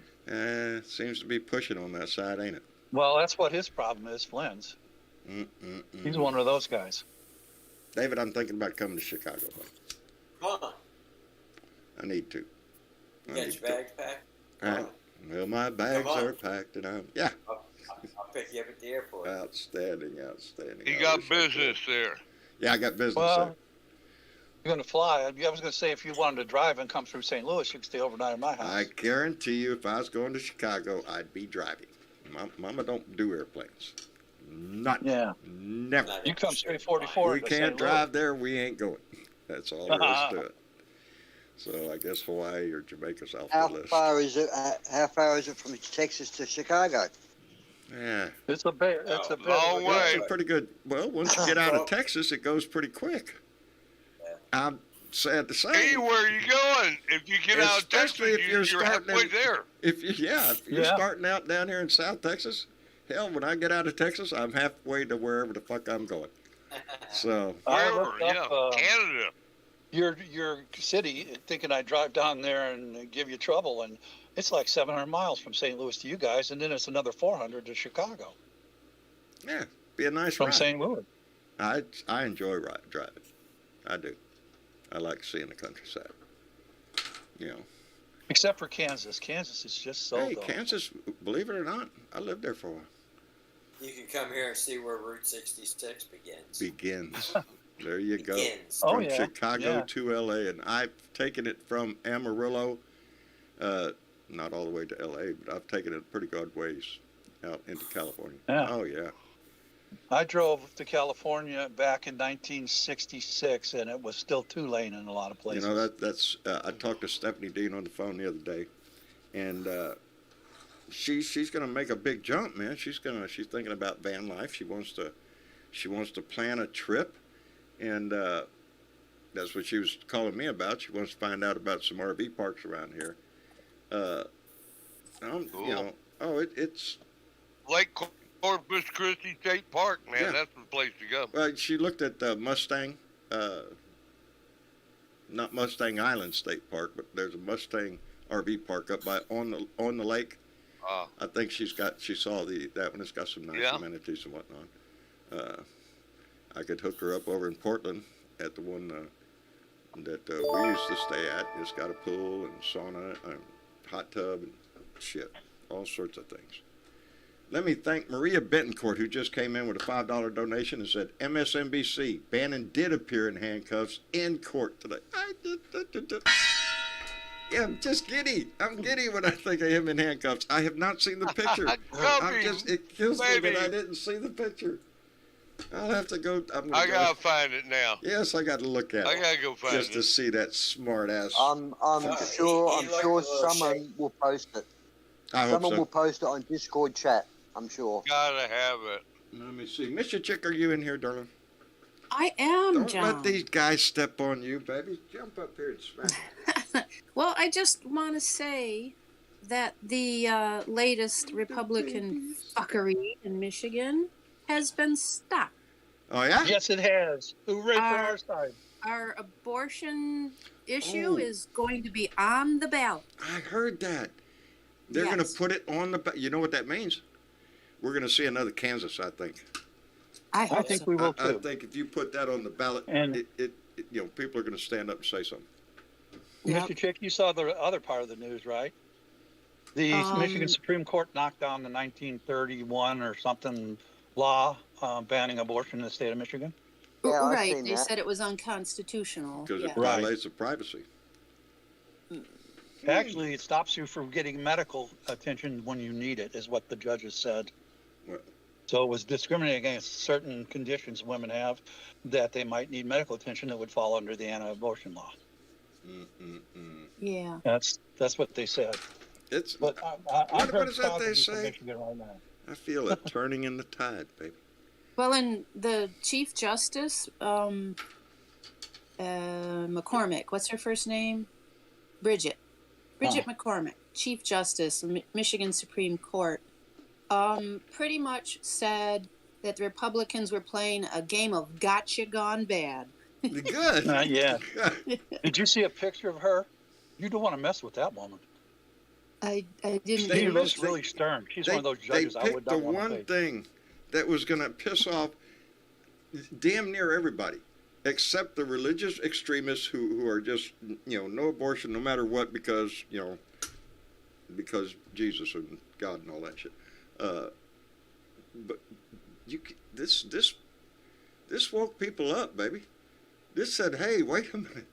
Seems to be pushing on that side, ain't it? Well, that's what his problem is, Flynn's. He's one of those guys. David, I'm thinking about coming to Chicago. Come on. I need to. You got your bags packed? All right. Well, my bags Come on. are packed, and yeah. I'll pick you up at the airport. Outstanding. He I got wish I could. business there. Yeah, I got business Well, you're going to fly. I was going to say if you wanted to drive and come through St. Louis, you could stay overnight at my house. I guarantee you, if I was going to Chicago, I'd be driving. Mama don't do airplanes. Not. Yeah. Never. You come straight 44. We to can't St. drive there. We ain't going. That's all there is to it. So I guess Hawaii or Jamaica's off How the list. far is it? How far is it from Texas to Chicago? Yeah. It's a bit. It's a bit. long way. It's a pretty good. Well, once you get out of Texas, it goes pretty quick. I'm sad to say. Anywhere you going, if you get out of Texas, Especially if you're you're starting halfway in- there. If you're Yeah. starting out down here in South Texas, hell, when I get out of Texas, I'm halfway to wherever the fuck I'm going. So I Wherever, looked up, Canada. your city, thinking I'd drive down there and give you trouble, and it's like 700 miles from St. Louis to you guys, and then it's another 400 to Chicago yeah, be a nice from ride. St. Louis. I enjoy driving. I do. I like seeing the countryside. You know. Except for Kansas. Kansas is just so Hey, dull. Kansas, believe it or not, I lived there for a while. You can come here and see where Route 66 begins. Begins. There you go. Begins. Oh, From yeah, Chicago yeah. to L.A., and I've taken it from Amarillo, not all the way to L.A., but I've taken it pretty good ways out into California. Yeah. Oh, yeah. I drove to California back in 1966, and it was still 2-lane in a lot of places. You know, that's I talked to Stephanie Dean on the phone the other day, and she's going to make a big jump, man. She's thinking about van life. She wants to plan a trip, and that's what she was calling me about. She wants to find out about some RV parks around here. Cool. You know, it's Lake Corpus Christi State Park, man. Yeah. That's the place to go. well. She looked at the Mustang. not Mustang Island State Park, but there's a Mustang RV park up by on the lake. I think she saw that one. It's got some nice amenities and whatnot. I could hook her up over in Portland at the one that we used to stay at. It's got a pool and sauna and hot tub and shit, all sorts of things. Let me thank Maria Bentoncourt, who just came in with a $5 donation and said, MSNBC, Bannon did appear in handcuffs in court today. Yeah, I'm just giddy. I'm giddy when I think of him in handcuffs. I have not seen the picture. It kills me that I didn't see the picture. I'll have to go. I gotta find it now. Yes, I got to look at it. I gotta go find it just to see that smart ass. I'm sure someone will post it. Someone will post it on Discord chat. I'm sure. Gotta have it. Let me see. Mr. Chick, are you in here, darling? I am, John. Don't let these guys step on you, baby. Jump up here and smack. Well, I just want to say that the latest Republican fuckery in Michigan has been stopped. Oh, yeah? Yes, it has. Hooray for our side. Our abortion issue is going to be on the ballot. I heard that. They're going to put it on the ballot. You know what that means? We're going to see another Kansas, I think. I think we will, too. I think if you put that on the ballot, and people are going to stand up and say something. Mr. Chick, you saw the other part of the news, right? The Michigan Supreme Court knocked down the 1931 or something law banning abortion in the state of Michigan. Yeah, right. They said it was unconstitutional. Because it violates the privacy. Actually, it stops you from getting medical attention when you need it, is what the judges said. Well, so it was discriminating against certain conditions women have that they might need medical attention that would fall under the anti-abortion law. Yeah. That's what they said. What is that they say? Right now. I feel it turning in the tide, baby. Well, and the Chief Justice, McCormick, what's her first name? Bridget McCormick, Chief Justice, Michigan Supreme Court, pretty much said that the Republicans were playing a game of gotcha gone bad. Good. Yeah. Did you see a picture of her? You don't want to mess with that woman. I didn't. She looks really stern. She's one of those judges I would not want to They picked the one thing that was going to piss off damn near everybody, except the religious extremists who are just, no abortion no matter what because Jesus and God and all that shit. But this woke people up, baby. This said, hey, wait a minute,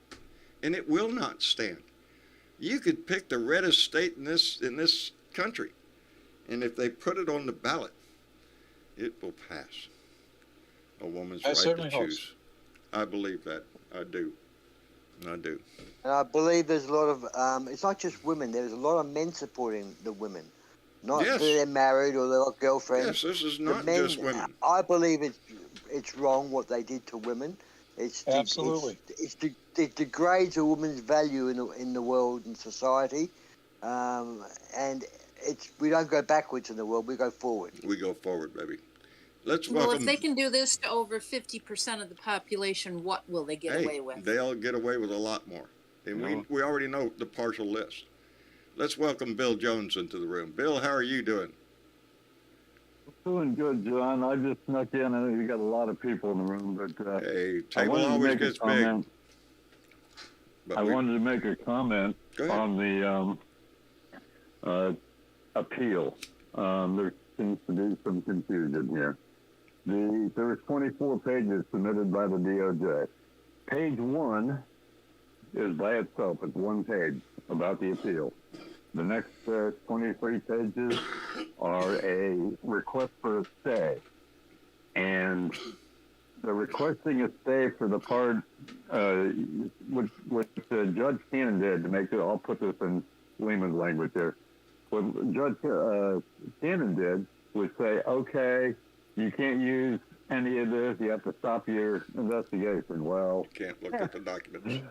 and it will not stand. You could pick the reddest state in this country, and if they put it on the ballot, it will pass. A woman's right to choose. I believe that. I do. And I believe there's a lot of, it's not just women, there's a lot of men supporting the women. Not that they're married or they're got girlfriends. Yes, this is not just women. I believe it's wrong what they did to women. Absolutely. It degrades a woman's value in the world and society. And we don't go backwards in the world, we go forward. We go forward, baby. Let's welcome. Well, if they can do this to over 50% of the population, what will they get away with? They'll get away with a lot more. And we already know the partial list. Let's welcome Bill Jones into the room. Bill, how are you doing? Doing good, John. I just snuck in. I know you got a lot of people in the room, but hey, table always gets big. I wanted to make a comment on the appeal. There seems to be some confusion here. There were 24 pages submitted by the DOJ. Page 1 is by itself. It's one page about the appeal. The next 23 pages are a request for a stay. And the requesting a stay for the part, which Judge Cannon did to make it, I'll put this in layman's language here. What Judge Cannon did was say, okay, you can't use any of this. You have to stop your investigation. Well, you can't look at the documents.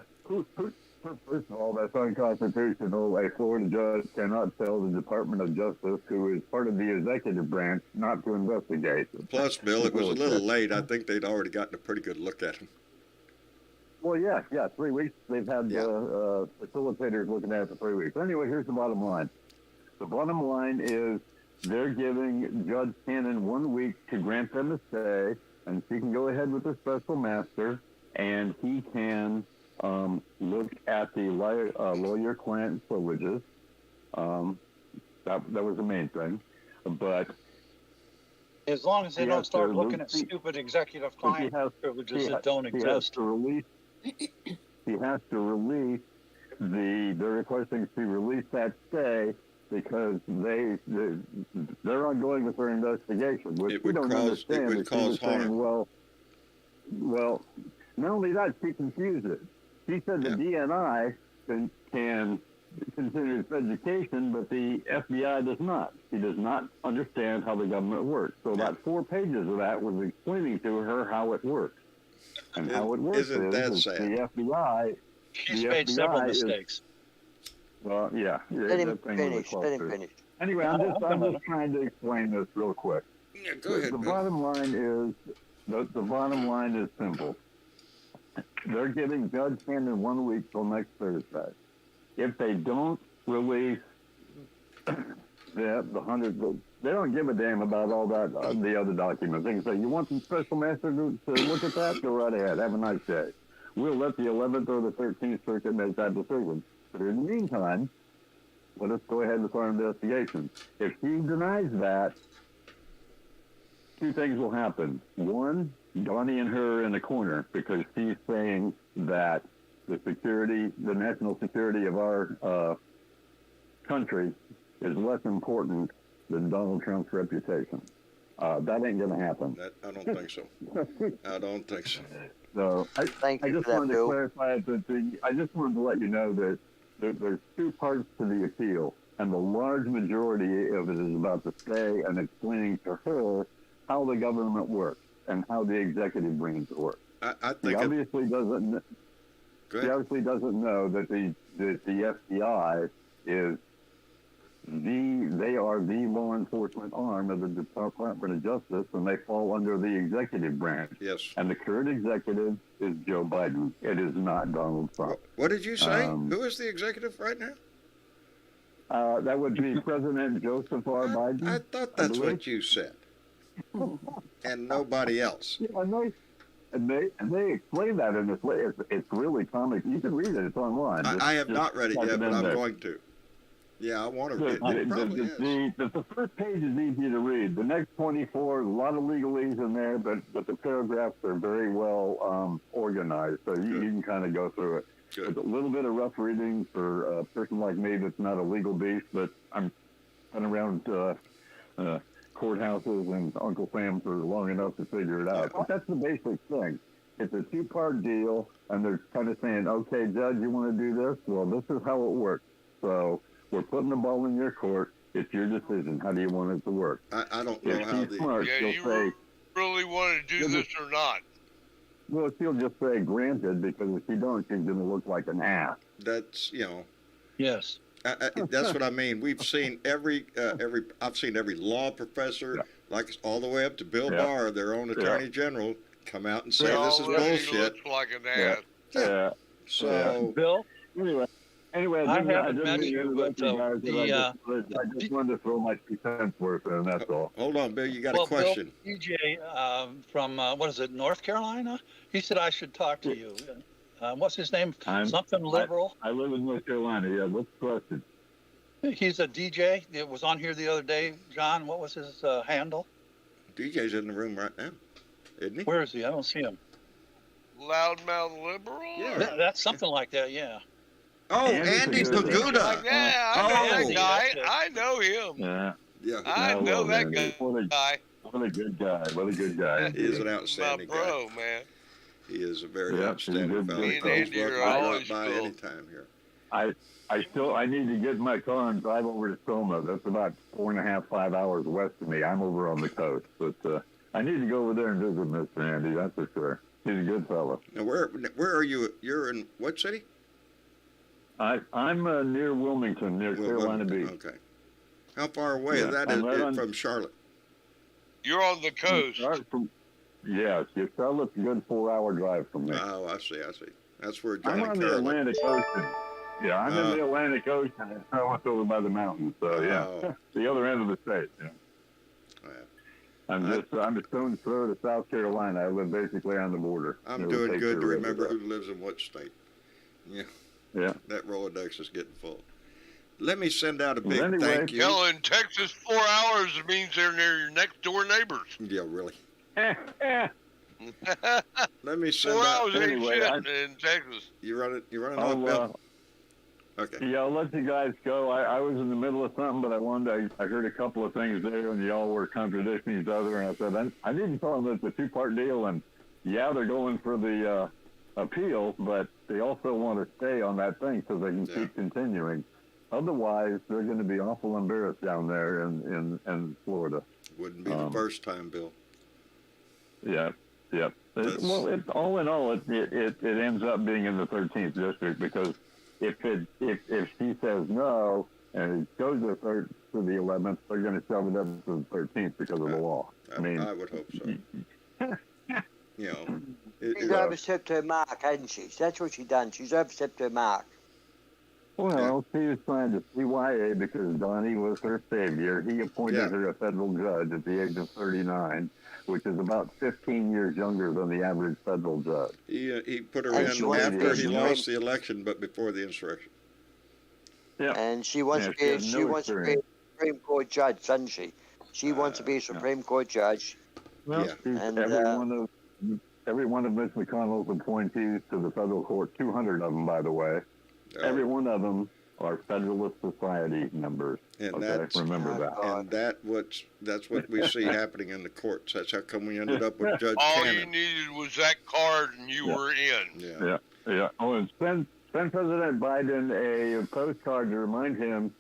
First of all, that's unconstitutional. A Florida judge cannot tell the Department of Justice, who is part of the executive branch, not to investigate. Plus, Bill, it was a little late. I think they'd already gotten a pretty good look at him. Well, yeah, 3 weeks. They've had Yeah. facilitators looking at it for 3 weeks. Anyway, here's the bottom line. The bottom line is they're giving Judge Cannon 1 week to grant them a stay, and she can go ahead with the special master, and he can look at the lawyer-client privileges. That was the main thing. But As long as they He don't has start to looking at release- stupid executive but client privileges that don't he has exist. to release. He has to release they're requesting to release that stay because they're ongoing with their investigation, which It we would don't cause- it understand. would Is she cause was saying, harm. well, not only that, she confused it. She said the DNI can continue its education, but the FBI does not. She does not understand how the government works. So about 4 pages of that was explaining to her how it works. And how it works Isn't that is sad? the FBI. She's the made several FBI is- mistakes. Well, yeah. Let him that thing was a finish. Let him cluster. finish. Anyway, I'm just trying to explain this real quick. Yeah, go ahead, The Bill. bottom line is the bottom line is simple. They're giving Judge Cannon 1 week till next Thursday. If they don't release the hundreds, they don't give a damn about all that the other documents. They can say, "You want the special master to look at that? Go right ahead. Have a nice day. We'll let the 11th or the 13th Circuit make that decision. But in the meantime, let us go ahead with our investigation." If she denies that, 2 things will happen. One, Donnie and her in the corner because she's saying that the national security of our country is less important than Donald Trump's reputation. That ain't going to happen. I don't think so. I don't think so. So I Thank you just for that, wanted to Bill. clarify that I just wanted to let you know that there's 2 parts to the appeal, and the large majority of it is about the stay and explaining to her how the government works and how the executive branch work. I He think obviously doesn't. Go He ahead. obviously doesn't know that the FBI is they are the law enforcement arm of the Department of Justice, and they fall under the executive branch. Yes. And the current executive is Joe Biden. It is not Donald Trump. What did you say? Um, Who is the executive right now? That would be President Joseph R. Biden. I thought that's believe. what you said. And nobody else. Yeah, and they explain that in this way. It's really comic. You can read it. It's online. I have Just not read it type yet, but in I'm there. going to. Yeah, I want to read it. The, It probably is. the first page is easy to read. The next 24, a lot of legalese in there, but the paragraphs are very well organized, so you can kind of go through it. Good. It's a little bit of rough reading for a person like me that's not a legal beast, but I'm been around courthouses and Uncle Sam for long enough to figure it out. But that's the basic thing. It's a 2-part deal, and they're kind of saying, "Okay, Judge, you want to do this? Well, this is how it works. So we're putting the ball in your court. It's your decision. How do you want it to work?" I don't know If how she's the. smart, Yeah, she'll you say, really want to do this or not? well, she'll just say granted, because if she don't, she's going to look like an ass. That's Yes. that's what I mean. We've seen I've seen every law professor, like all the way up to Bill Barr, their own attorney general, come out and say this is Already bullshit. looks like an ass. Yeah. So Bill, Anyway, I didn't- haven't didn't met mean to you, interrupt but, you guys, the, I just wanted to throw my 2 cents worth in, that's all. hold on, Bill. You got well, a question? Bill, DJ from what is it, North Carolina? He said I should talk to you. What's his name? Something liberal. I live in North Carolina, yeah. What's the question? He's a DJ. It was on here the other day. John, what was his handle? DJ's in the room right now, isn't he? Where is he? I don't see him. Loudmouth liberal? Yeah. That's something like that. Yeah. Oh, Andy Andy's a good Pagoda. Yeah, I know Oh. that guy. That's it. I know him. Yeah. Yeah, I No, know well, that man, guy. What a good guy. What a good guy. he is an My outstanding guy. bro, man. He is a very Yeah, outstanding he's a fellow. good He's fellow. Me and Andy welcome are to drop always by cool. anytime here. I need to get in my car and drive over to Selma. That's about 4.5, 5 hours west of me. I'm over on the coast, but I need to go over there and visit Mr. Andy. That's for sure. He's a good fellow. Now, where are you? You're in what city? I'm near Wilmington, near Carolina Beach. Okay. How far away is that I'm right on- from Charlotte? You're on the coast. Yes, Charlotte's a good 4-hour drive from me. Oh, I see. That's where I'm Johnny on the Carlin. Atlantic Ocean. Yeah, I'm in the Atlantic Ocean, and it's over by the mountains. So yeah, the other end of the state. Yeah. I'm a stone's throw to South Carolina. I live basically on the border. I'm doing good to remember who lives in what state. Yeah. Yeah. That Rolodex is getting full. Let me send out a big anyway, thank you. Hell, in Texas, 4 hours means they're near your next door neighbors. Yeah, really. Let me send 4 out. hours ain't shit in Texas. You running off, Bill? Okay. Yeah, I'll let you guys go. I was in the middle of something, but I heard a couple of things there, and y'all were contradicting each other, and I said, I didn't tell them it's a two-part deal, and yeah, they're going for the appeal, but they also want to stay on that thing so they can keep continuing. Otherwise, they're going to be awful embarrassed down there in Florida. Wouldn't be the first time, Bill. Yeah. Well, all in all, it ends up being in the 13th district because if she says no and it goes to the 11th, they're going to shove it up to the 13th because of the law. I would hope so. You know, she's overstepped her mark, hasn't she? That's what she's done. She's overstepped her mark. Well, she was trying to CYA because Donnie was her savior. He appointed her a federal judge at the age of 39, which is about 15 years younger than the average federal judge. He put her in after he lost the election, but before the insurrection. Yeah. And she wants to be a Supreme Court judge, doesn't she? She wants to be a Supreme Court judge. Well, and every one of Mitch McConnell's appointees to the federal court, 200 of them, by the way, every one of them are Federalist Society members. And remember that. And that's what we see happening in the courts. That's how come we ended up with Judge All Cannon. you needed was that card, and you were in. Yeah. Oh, and send President Biden a postcard to remind him,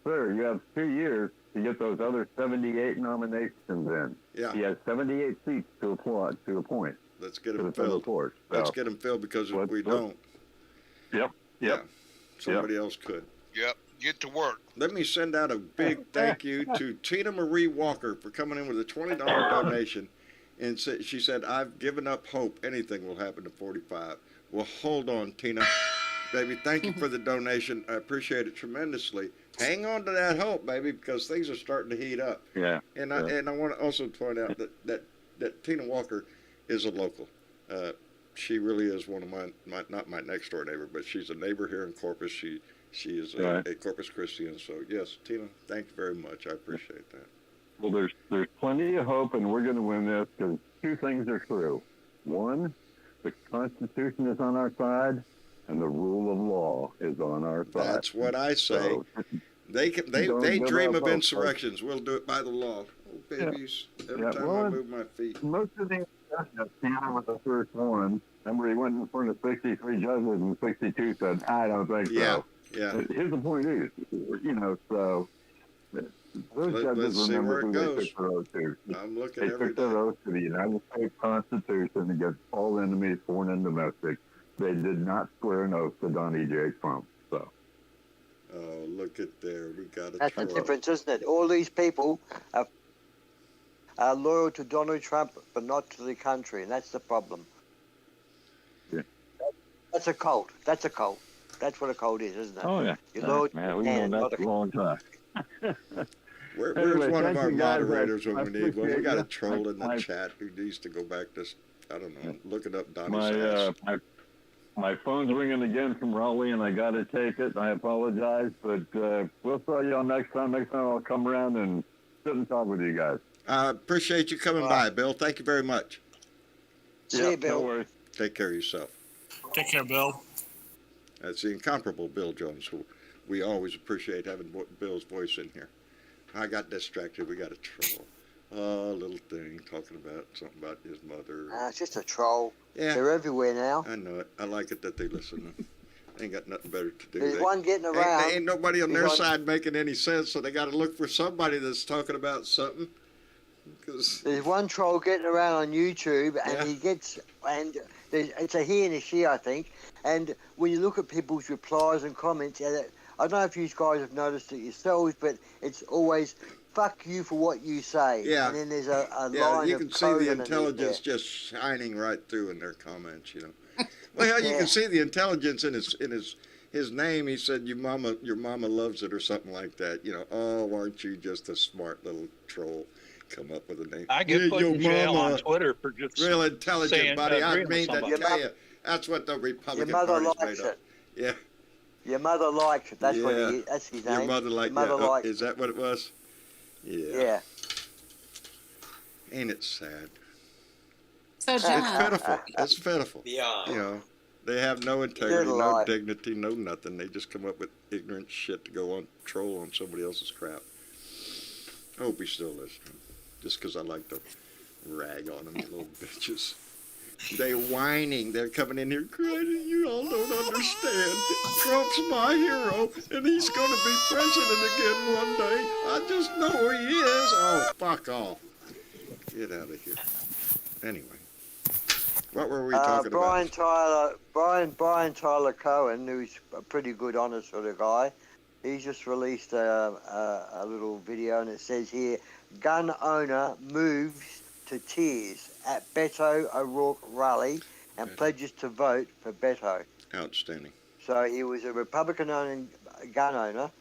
sir, you have 2 years to get those other 78 nominations in. Yeah. He has 78 seats to appoint. Let's get them filled. Let's get them filled because if we don't. Yep. Somebody else could. Yep. Get to work. Let me send out a big thank you to Tina Marie Walker for coming in with a $20 donation. And she said, I've given up hope anything will happen to 45. Well, hold on, Tina. Baby, thank you for the donation. I appreciate it tremendously. Hang on to that hope, baby, because things are starting to heat up. Yeah. And I want to also point out that Tina Walker is a local. She really is one of my not my next door neighbor, but she's a neighbor here in Corpus. She is a Corpus Christian. So yes, Tina, thank you very much. I appreciate that. Well, there's plenty of hope, and we're going to win this because two things are true. One, the Constitution is on our side, and the rule of law is on our side. That's what I say. So, they dream of insurrections. We'll do it by the law. Oh, babies! Every time I move my feet. Most of the Tina was the first one. Remember, he went in front of 63 judges, and 62 said, "I don't think so." Yeah. Here's the point: is so those judges remember who they took their oath to. I'm looking They took their oath to the United States Constitution against all enemies, foreign and domestic. They did not swear an oath to Donnie J. Trump. So. Oh, look at there. We got a That's the difference, isn't it? All these people are loyal to Donald Trump, but not to the country, and that's the problem. Yeah. That's a cult. That's a cult. That's what a cult is, isn't it? Oh, yeah. You're loyal man, we've known that for a long time. Where's one of our moderators when we need one? We got a troll in the chat who needs to go back to, I don't know, looking up Donnie's ass. My phone's ringing again from Raleigh, and I got to take it. I apologize, but we'll see y'all next time. Next time I'll come around and sit and talk with you guys. I appreciate you coming by, Bill. Thank you very much. See you, Bill. No worries. Take care of yourself. Take care, Bill. That's the incomparable Bill Jones, who we always appreciate having Bill's voice in here. I got distracted. We got a troll. Little thing talking about something about his mother. It's just a troll. Yeah. They're everywhere now. I know it. I like it that they listen. They ain't got nothing better to do. There's one getting around. Ain't nobody on their side making any sense, so they got to look for somebody that's talking about something. There's one troll getting around on YouTube, and he gets, and it's a he and a she, I think. And when you look at people's replies and comments, I don't know if you guys have noticed it yourselves, but it's always "fuck you for what you say." Yeah. And then there's a line you of can see the intelligence just shining right through in their comments, Well, you Yeah. can see the intelligence in his name. He said, your mama loves it," or something like that. You know, oh, aren't you just a smart little troll? Come up with a name. I get put Your in jail on mama, Twitter for just real intelligent, saying, buddy. I agreeing with mean to somebody. tell you, that's what the Your Republican mother Party's likes made up. it. Yeah, Your mother likes it. That's what yeah. he. That's his Your name. mother Your like mother that? Oh, likes is that what it was? Yeah. Yeah. Ain't it sad? So, It's John, pitiful. It's pitiful. Beyond. You know, they have no integrity, Good no Lord. dignity, no nothing. They just come up with ignorant shit to go on troll on somebody else's crap. I hope he's still listening. Just because I like to rag on them, you little bitches. They whining. They're coming in here crying. You all don't understand. Trump's my hero, and he's going to be president again one day. I just know he is. Oh, fuck off. Get out of here. Anyway, what were we talking Brian about? Tyler, Brian Tyler Cohen, who's a pretty good, honest sort of guy, he's just released a little video, and it says here, gun owner moves to tears at Beto O'Rourke rally and pledges to vote for Beto. Outstanding. So he was a Republican gun owner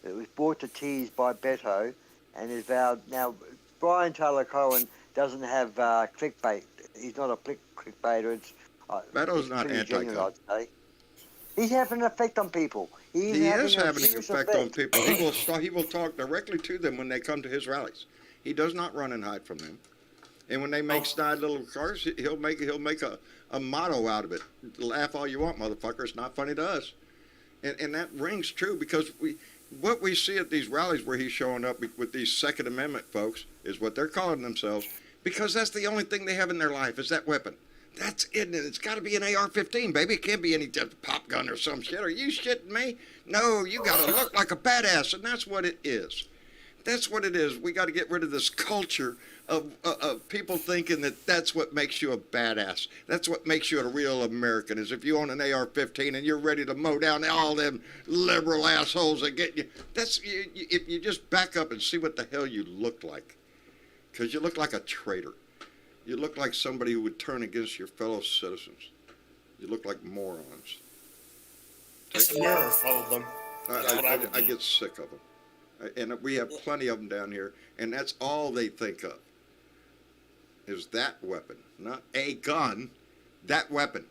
that was brought to tears by Beto and is vowed. Now, Brian Tyler Cohen doesn't have clickbait. He's not a clickbaiter. It's Beto's not pretty genuine, anti-gun. I'd say. He's having an effect on people. He is having an serious effect on people. He will talk directly to them when they come to his rallies. He does not run and hide from them. And when they make snide little cars, he'll make a motto out of it. Laugh all you want, motherfucker. It's not funny to us. And that rings true because what we see at these rallies where he's showing up with these Second Amendment folks is what they're calling themselves, because that's the only thing they have in their life is that weapon. That's it. And it's got to be an AR-15, baby. It can't be any pop gun or some shit. Are you shitting me? No, you got to look like a badass, and that's what it is. That's what it is. We got to get rid of this culture of people thinking that that's what makes you a badass. That's what makes you a real American, is if you own an AR-15 and you're ready to mow down all them liberal assholes that get you. If you just back up and see what the hell you look like, because you look like a traitor. You look like somebody who would turn against your fellow citizens. You look like morons. It's a mirror full of them. I get sick of them. And we have plenty of them down here, and that's all they think of, is that weapon. Not a gun, that weapon.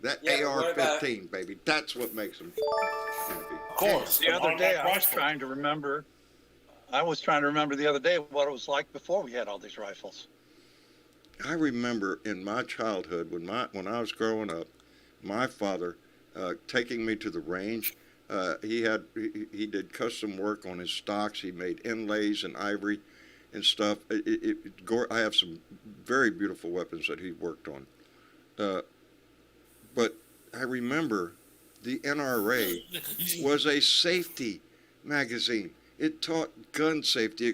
That AR-15, baby. That's what makes them happy. Of course. The other day, I was trying to remember the other day what it was like before we had all these rifles. I remember in my childhood, when I was growing up, my father taking me to the range. He did custom work on his stocks. He made inlays and ivory and stuff. I have some very beautiful weapons that he worked on. But I remember the NRA was a safety magazine. It taught gun safety.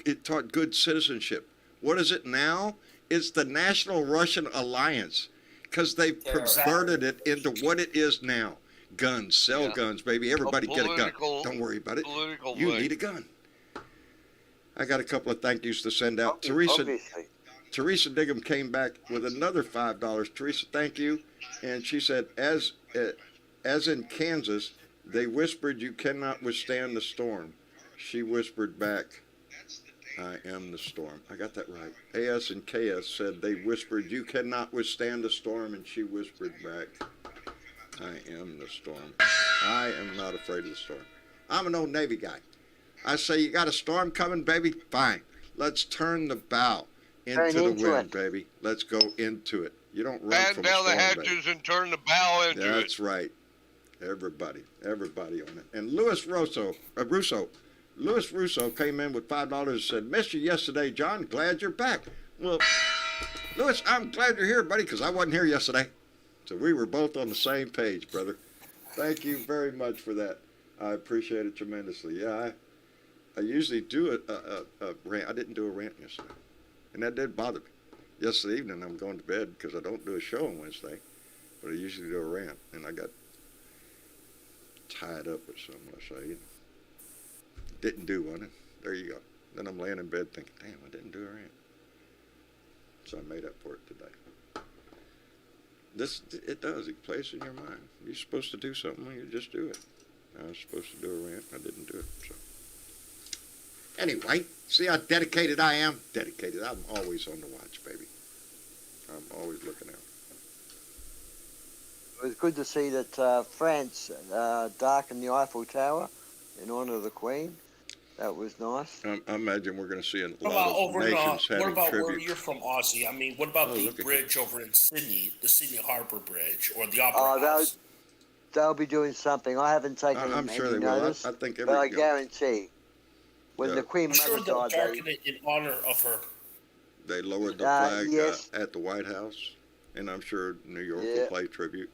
It taught good citizenship. What is it now? It's the National Russian Alliance, because they've perverted it into what it is now. Guns, sell guns, baby. Everybody get a gun. Don't worry about it. You need a gun. I got a couple of thank yous to send out. Teresa Diggum came back with another $5. Teresa, thank you. And she said, as in Kansas, they whispered you cannot withstand the storm. She whispered back, I am the storm. I got that right. AS and KS said they whispered you cannot withstand the storm, and she whispered back, I am the storm. I am not afraid of the storm. I'm an old Navy guy. I say, you got a storm coming, baby? Fine. Let's turn the bow into the wind, baby. Let's go into it. You don't run from a storm, the hatches and turn the bow into it. That's right. Everybody on it. And Louis Russo came in with $5 and said, missed you yesterday, John. Glad you're back. Well, Louis, I'm glad you're here, buddy, because I wasn't here yesterday. So we were both on the same page, brother. Thank you very much for that. I appreciate it tremendously. Yeah, I usually do a rant. I didn't do a rant yesterday, and that did bother me. Yesterday evening, I'm going to bed because I don't do a show on Wednesday, but I usually do a rant, and I got tied up with something. I say, didn't do one, and there you go. Then I'm laying in bed thinking, damn, I didn't do a rant. So I made up for it today. It does. It plays in your mind. You're supposed to do something, you just do it. I was supposed to do a rant. I didn't do it. So anyway, see how dedicated I am? Dedicated. I'm always on the watch, baby. I'm always looking out. It was good to see that France darkened the Eiffel Tower in honour of the Queen. That was nice. I imagine we're going to see a What lot about of nations having what about tribute. where you're from, Aussie? I mean, what about the bridge over in Sydney, the Sydney Harbour Bridge, or the Opera House? They'll be doing something. I haven't taken I'm sure any they will. notice, I think but I guarantee when the Queen I'm sure Mother they'll died, darken it in honor of her. They lowered the flag yes. at the White House, and I'm sure New York will play tribute.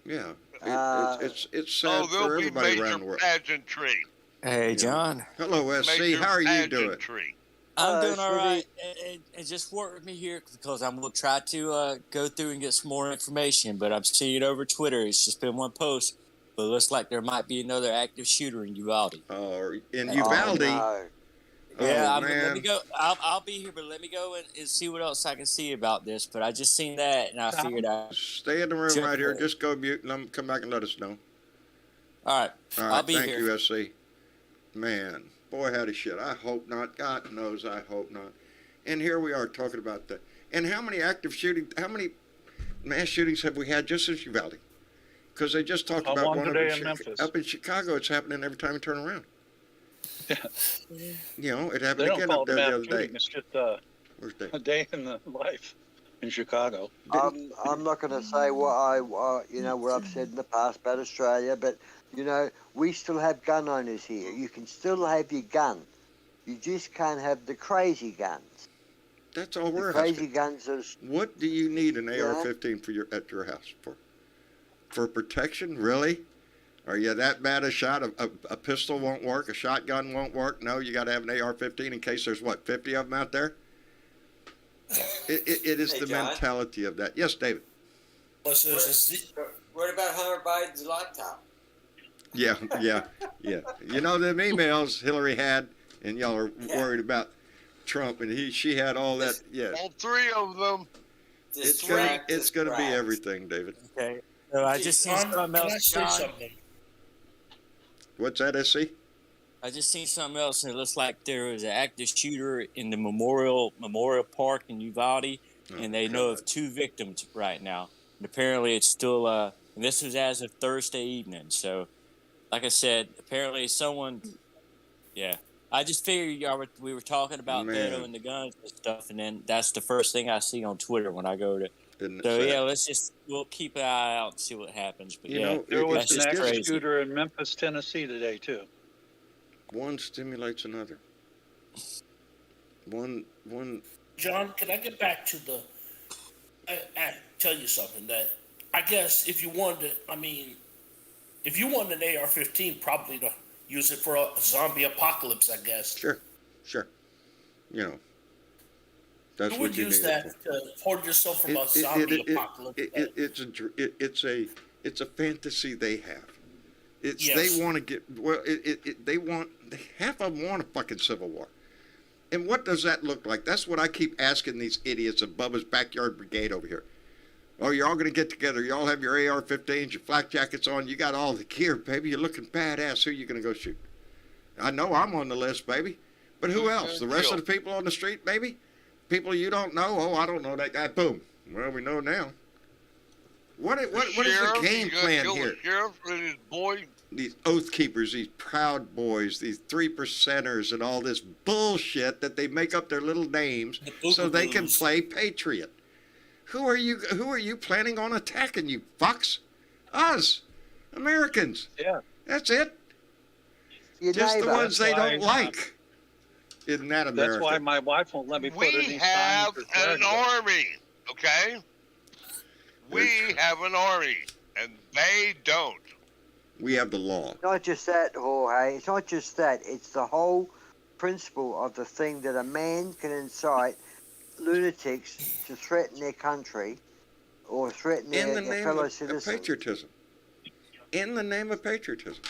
Yeah, it's sad for everybody around the world. Pageantry. Hey, John. Hello, SC. How are you doing? I'm doing all right. And just work with me here because I'm going to try to go through and get some more information. But I'm seeing it over Twitter. It's just been one post. But it looks like there might be another active shooter in Uvalde. Oh, in Uvalde? No. Yeah, man. let me go. I'll be here, but let me go and see what else I can see about this. But I just seen that, and I figured out. Stay in the room right here. Just go mute and come back and let us know. All right. I'll be thank here. you, SC. Man, boy, howdy shit. I hope not. God knows I hope not. And here we are talking about that. And how many mass shootings have we had just since Uvalde? Because they just talked about one today in Memphis. Up in Chicago, it's happening every time you turn around. Yeah. You know, it happened They don't again call up it there mass the other day. shooting. It's just Where's Dave? a day in the life in Chicago. I'm not going to say what what I've said in the past about Australia, but we still have gun owners here. You can still have your gun. You just can't have the crazy guns. That's all we're crazy asking. guns are. What do you need an AR-15 at your house for? For protection, really? Are you that bad a shot? A pistol won't work. A shotgun won't work. No, you got to have an AR-15 in case there's 50 of them out there. It is the John? mentality of that. Yes, David. What about Hunter Biden's laptop? Yeah. You know them emails Hillary had, and y'all are worried about Trump, and she had all that. Yeah. All three of them. It's gonna be everything, David. Okay. So I just seen something else. Can I say something? What's that, SC? I just seen something else, and it looks like there was an active shooter in the Memorial Park in Uvalde, and they know of 2 victims right now. And apparently, it's still. And this was as of Thursday evening. So, like I said, apparently someone. Yeah, I just figured we were talking about Beto and the guns and stuff, and then that's the first thing I see on Twitter when I go to. We'll keep an eye out and see what happens. But there was an active crazy. shooter in Memphis, Tennessee today too. One stimulates another. One. John, can I get back to I tell you something that I guess if you wanted an AR-15, probably to use it for a zombie apocalypse, I guess. Sure. That's you what would you use need that it for. to hold yourself from a zombie apocalypse. It's a fantasy they have. Yes. They want to get half of them want a fucking civil war. And what does that look like? That's what I keep asking these idiots of Bubba's Backyard Brigade over here. Oh, you're all going to get together. You all have your AR-15s, your flak jackets on. You got all the gear, baby. You're looking badass. Who are you going to go shoot? I know I'm on the list, baby. But who else? The rest of the people on the street, baby? People you don't know? Oh, I don't know that guy. Boom. Well, we know now. What is the game plan here? The sheriff and his boy. These oath keepers, these proud boys, these 3%ers, and all this bullshit that they make up their little names so they can play patriot. Who are you planning on attacking, you fucks? Us, Americans. Yeah. That's it. Just the ones they don't like. Isn't that America? That's why my wife won't let me put any signs. We have an army, okay? We have an army, and they don't. We have the law. Not just that, Jorge. It's not just that. It's the whole principle of the thing that a man can incite lunatics to threaten their country or threaten their fellow citizens. Of patriotism. In the name of patriotism.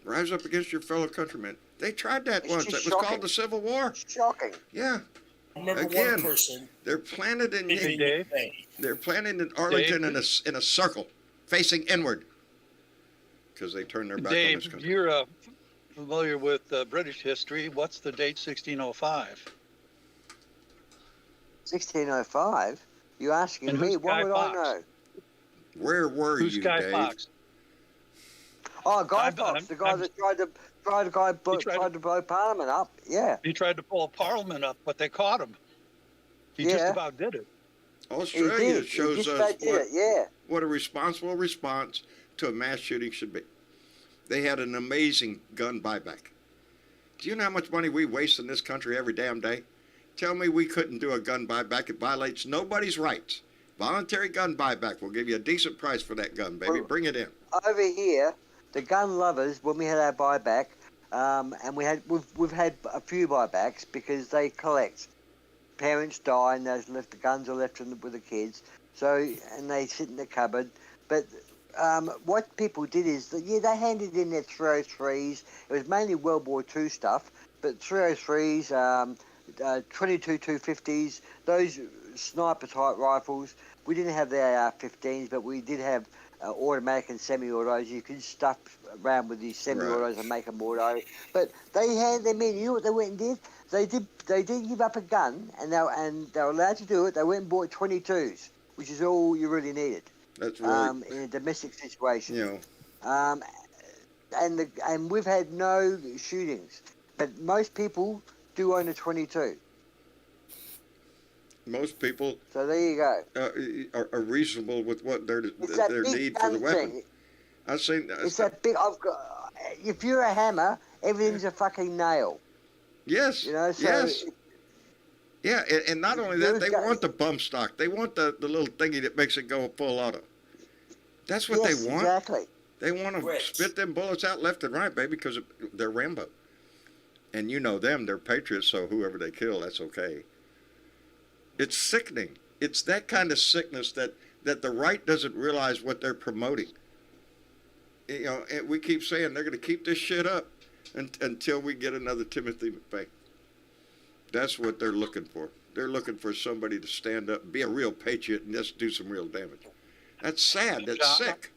Rise up against your fellow countrymen. They tried that once. It was called the Civil War. Shocking. Yeah. remember Again, one person. they're planted in Hey, Dave. they're planted in Arlington Dave, in a circle, facing inward, because they turn their back on this Dave, country. you're familiar with British history. What's the date 1605? 1605? You asking And me? who's What Guy would Fawkes? I know? Where were Who's you, Guy Dave? Fawkes? Oh, Guy I'm- Fawkes, the guy I'm- that tried to blow Parliament up. Yeah. He tried to pull Parliament up, but they caught him. He just Yeah. about did it. Australia He did. shows he just us about did it. Yeah. what a responsible response to a mass shooting should be. They had an amazing gun buyback. Do you know how much money we waste in this country every damn day? Tell me we couldn't do a gun buyback. It violates nobody's rights. Voluntary gun buyback. We'll give you a decent price for that gun, baby. Well, Bring it in. Over here, the gun lovers, when we had our buyback, and we've had a few buybacks because they collect. Parents die and the guns are left with the kids, and they sit in the cupboard. But what people did is they handed in their 303s. It was mainly World War II stuff, but 303s, 22 250s, those sniper type rifles. We didn't have the AR-15s, but we did have automatic and semi-autos. You could stuff around with these semi-autos and make them auto. But they had them in. You know what they went and did? They did give up a gun, and they were allowed to do it. They went and bought 22s, which is all you really needed. That's right. In a domestic situation. You know. And we've had no shootings, but most people do own a 22. Most people So there you go. are reasonable with what their It's that their big need for the gun weapon. thing. I've seen. It's that big. If you're a hammer, everything's a fucking nail. Yes. You know. So yes. Yeah, and not only that, they Those want the bump stock. They want the little thingy that makes it go full auto. That's what yes, they want. Exactly. They want to spit them bullets out left and right, baby, because they're Rambo. And you know them, they're patriots, so whoever they kill, that's okay. It's sickening. It's that kind of sickness that the right doesn't realize what they're promoting. You know, and we keep saying they're going to keep this shit up until we get another Timothy McVeigh. That's what they're looking for. They're looking for somebody to stand up, be a real patriot, and just do some real damage. That's sad. That's sick.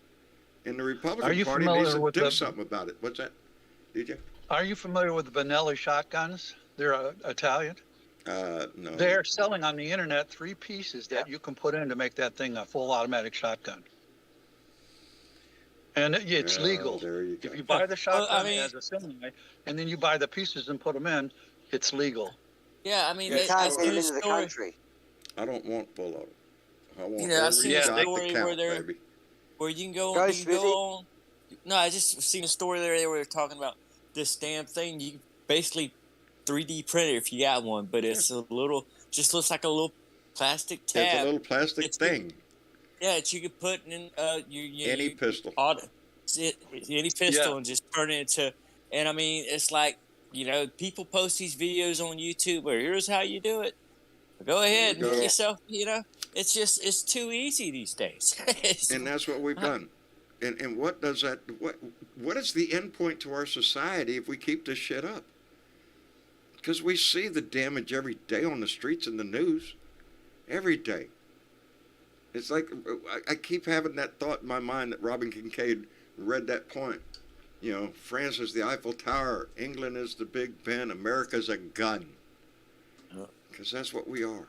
And the Republican Party needs to do something about it. What's that, DJ? Are you familiar with the Benelli shotguns? They're Italian. No. They're selling on the internet 3 pieces that you can put in to make that thing a full automatic shotgun. And it's legal. If you buy the shotgun as a semi, and then you buy the pieces and put them in, it's legal. Yeah, I mean, You I've can't seen get a into the story. country. I don't want full auto. I want You know, I've seen a shot story to count, where they're baby. where you can go. Go, You can Smithy. go on. No, I just seen a story there where they're talking about this damn thing. You basically 3D print it if you got one, but it's a little, just looks like a little plastic tab. It's a little plastic thing. Yeah, that you could put in Any pistol. Any pistol and just turn it into. And I mean, it's like, you know, people post these videos on YouTube where here's how you do it. Go ahead and get yourself, you know, it's just, it's too easy these days. And that's what we've done. And what does that, what is the end point to our society if we keep this shit up? Because we see the damage every day on the streets and the news. Every day. It's like, I keep having that thought in my mind that Robin Kincaid read that point. You know, France is the Eiffel Tower. England is the Big Ben. America's a gun. Because that's what we are.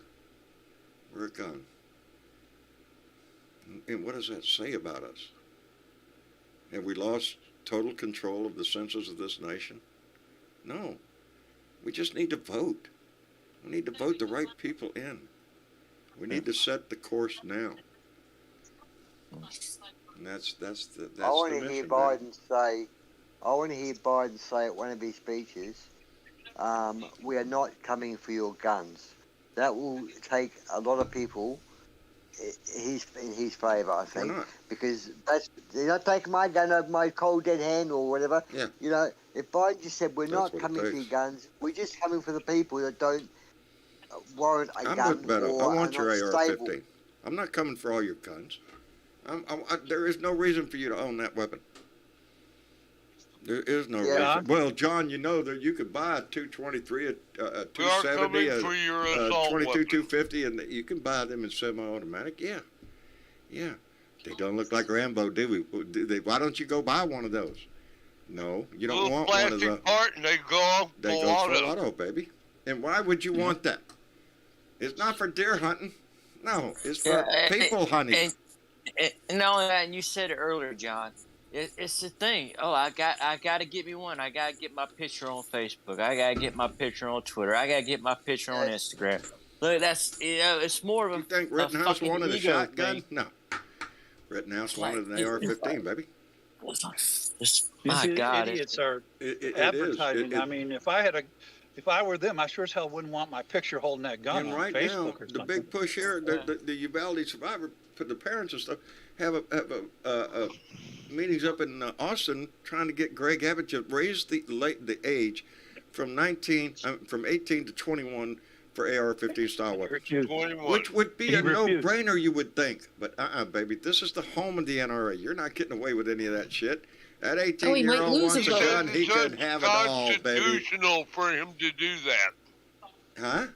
We're a gun. And what does that say about us? Have we lost total control of the senses of this nation? No. We just need to vote. We need to vote the right people in. We need to set the course now. And that's the I want to mission, hear man. Biden say. I want to hear Biden say at one of his speeches, "We are not coming for your guns." That will take a lot of people in his favour, I think, because they're not taking my gun over my cold dead hand or whatever. Yeah. You know, if Biden just said, "We're not what it coming for your takes. guns. We're just coming for the people that don't warrant a I'm gun with Beto. or I want are your not stable." AR-15. I'm not coming for all your guns. There is no reason for you to own that weapon. There is no Yeah. reason. Well, John, you know that you could buy a 223, a We are 270, coming for your assault 22, weapon. 250, and you can buy them in semi-automatic. Yeah, yeah. They don't look like Rambo, do we? Do they, why don't you go buy one of those? No, you don't Little want one of plastic those. part, and they go They full go auto. full auto, baby. And why would you want that? It's not for deer hunting. No, it's for people hunting. And not only that, and you said it earlier, John. It's the thing. Oh, I got to get me one. I got to get my picture on Facebook. I got to get my picture on Twitter. I got to get my picture on Instagram. Look, that's it's more of a. You think Rittenhouse fucking wanted a ego shotgun? thing. No. Rittenhouse Like, wanted an AR-15, baby. My These God, idiots are It advertising. is. I mean, if I were them, I sure as hell wouldn't want my picture holding that gun And on right Facebook now, or the something. big push here, the Uvalde survivor, the parents and stuff, have a meetings up in Austin trying to get Greg Abbott to raise the age from 18 to 21 for AR-15 style weapons, 21. which would be He a refused. no-brainer, you would think. But baby, this is the home of the NRA. You're not getting away with any of that shit. That Oh, he might 18-year-old lose wants a a vote. gun, he can have it all, baby. Constitutional for him to do that. Huh?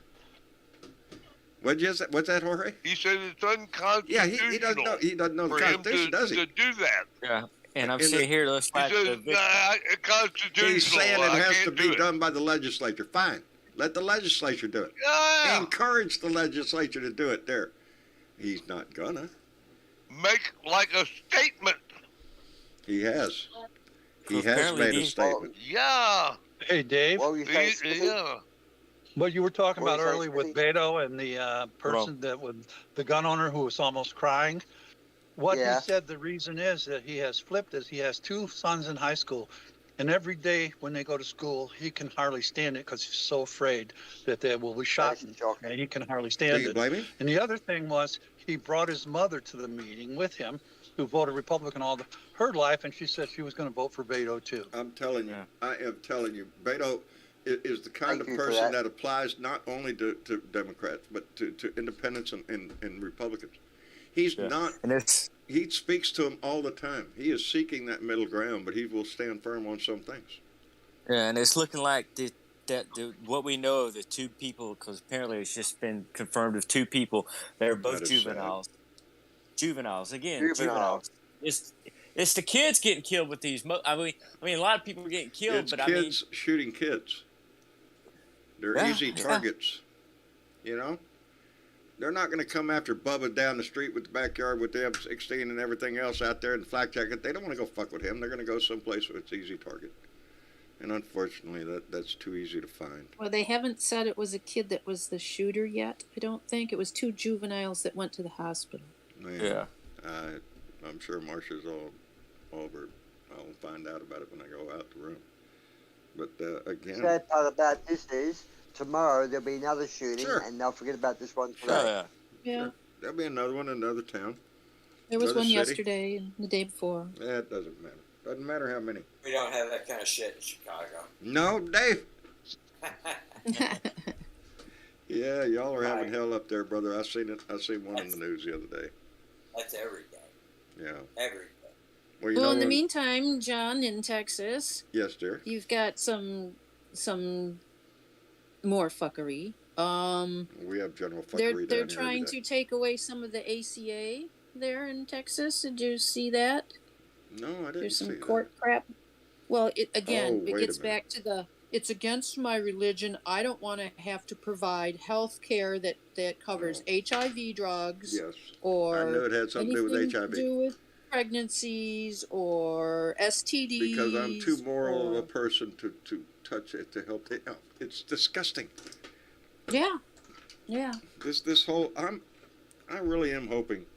What's that, Jorge? He said it's unconstitutional. Yeah, he doesn't know. He doesn't know the for him Constitution, does he? to do that. Yeah, and I'm In sitting here looks He like says the victim. constitutional. He's saying it I has can't to do be it. done by the legislature. Fine. Let the legislature do it. Yeah. Encourage the legislature to do it there. He's not gonna. Make like a statement. He has. He Well, has apparently made a these- statement. Yeah. Hey, Dave, What were you saying? Yeah. what you were talking What about was that, earlier with Stevie? Beto and the person that with the gun owner who was almost crying. What Yeah. he said the reason is that he has flipped is he has two sons in high school. And every day when they go to school, he can hardly stand it because he's so afraid that they will be shot. That's shocking. And he can hardly Do stand you it. blame him? And the other thing was he brought his mother to the meeting with him, who voted Republican all her life, and she said she was going to vote for Beto too. I'm telling you. Yeah. I am telling you. Beto is the kind Thank of you for person that. that applies not only to Democrats, but to independents and Republicans. He's Yeah. not. And it's He speaks to them all the time. He is seeking that middle ground, but he will stand firm on some things. yeah, and it's looking like what we know of the two people, because apparently it's just been confirmed of two people. They're both That is sad. juveniles. Juveniles again. Juveniles. It's the kids getting killed with these. I mean, a lot of people are getting killed, It's but kids shooting kids. They're Yeah, easy yeah. targets. You know? They're not going to come after Bubba down the street with the backyard with the M16 and everything else out there and the flak jacket. They don't want to go fuck with him. They're going to go someplace where it's easy target. And unfortunately, that's too easy to find. Well, they haven't said it was a kid that was the shooter yet. I don't think it was two juveniles that went to the hospital. Man, Yeah. I'm sure Marcia's all over. I'll find out about it when I go out the room. But The again, sad part about this is tomorrow there'll be another shooting, Sure. and they'll forget about this one Oh, today. yeah. Yeah, there'll be another one in another town. there was Another one city. yesterday and the day before. It doesn't matter. Doesn't matter how many. We don't have that kind of shit in Chicago. No, Dave. Yeah, y'all are having Right. hell up there, brother. I seen it. I seen one in the news the other day. That's every day. Yeah. Every day. Well, you Well, know in the what? meantime, John, in Texas, Yes, dear. you've got some more fuckery. We have general They're fuckery they're down here trying every to take away some of the ACA there in Texas. Did you see that? day. No, I didn't There's see some that. court crap. Well, it Oh, again, it wait a gets minute. back to it's against my religion. I don't want to have to provide health care that covers HIV drugs Yes. or I knew it had something to do with anything HIV. to do with pregnancies or STDs. Because I'm too moral of or- a person to touch it to help it out. It's disgusting. Yeah, yeah. This whole I really am hoping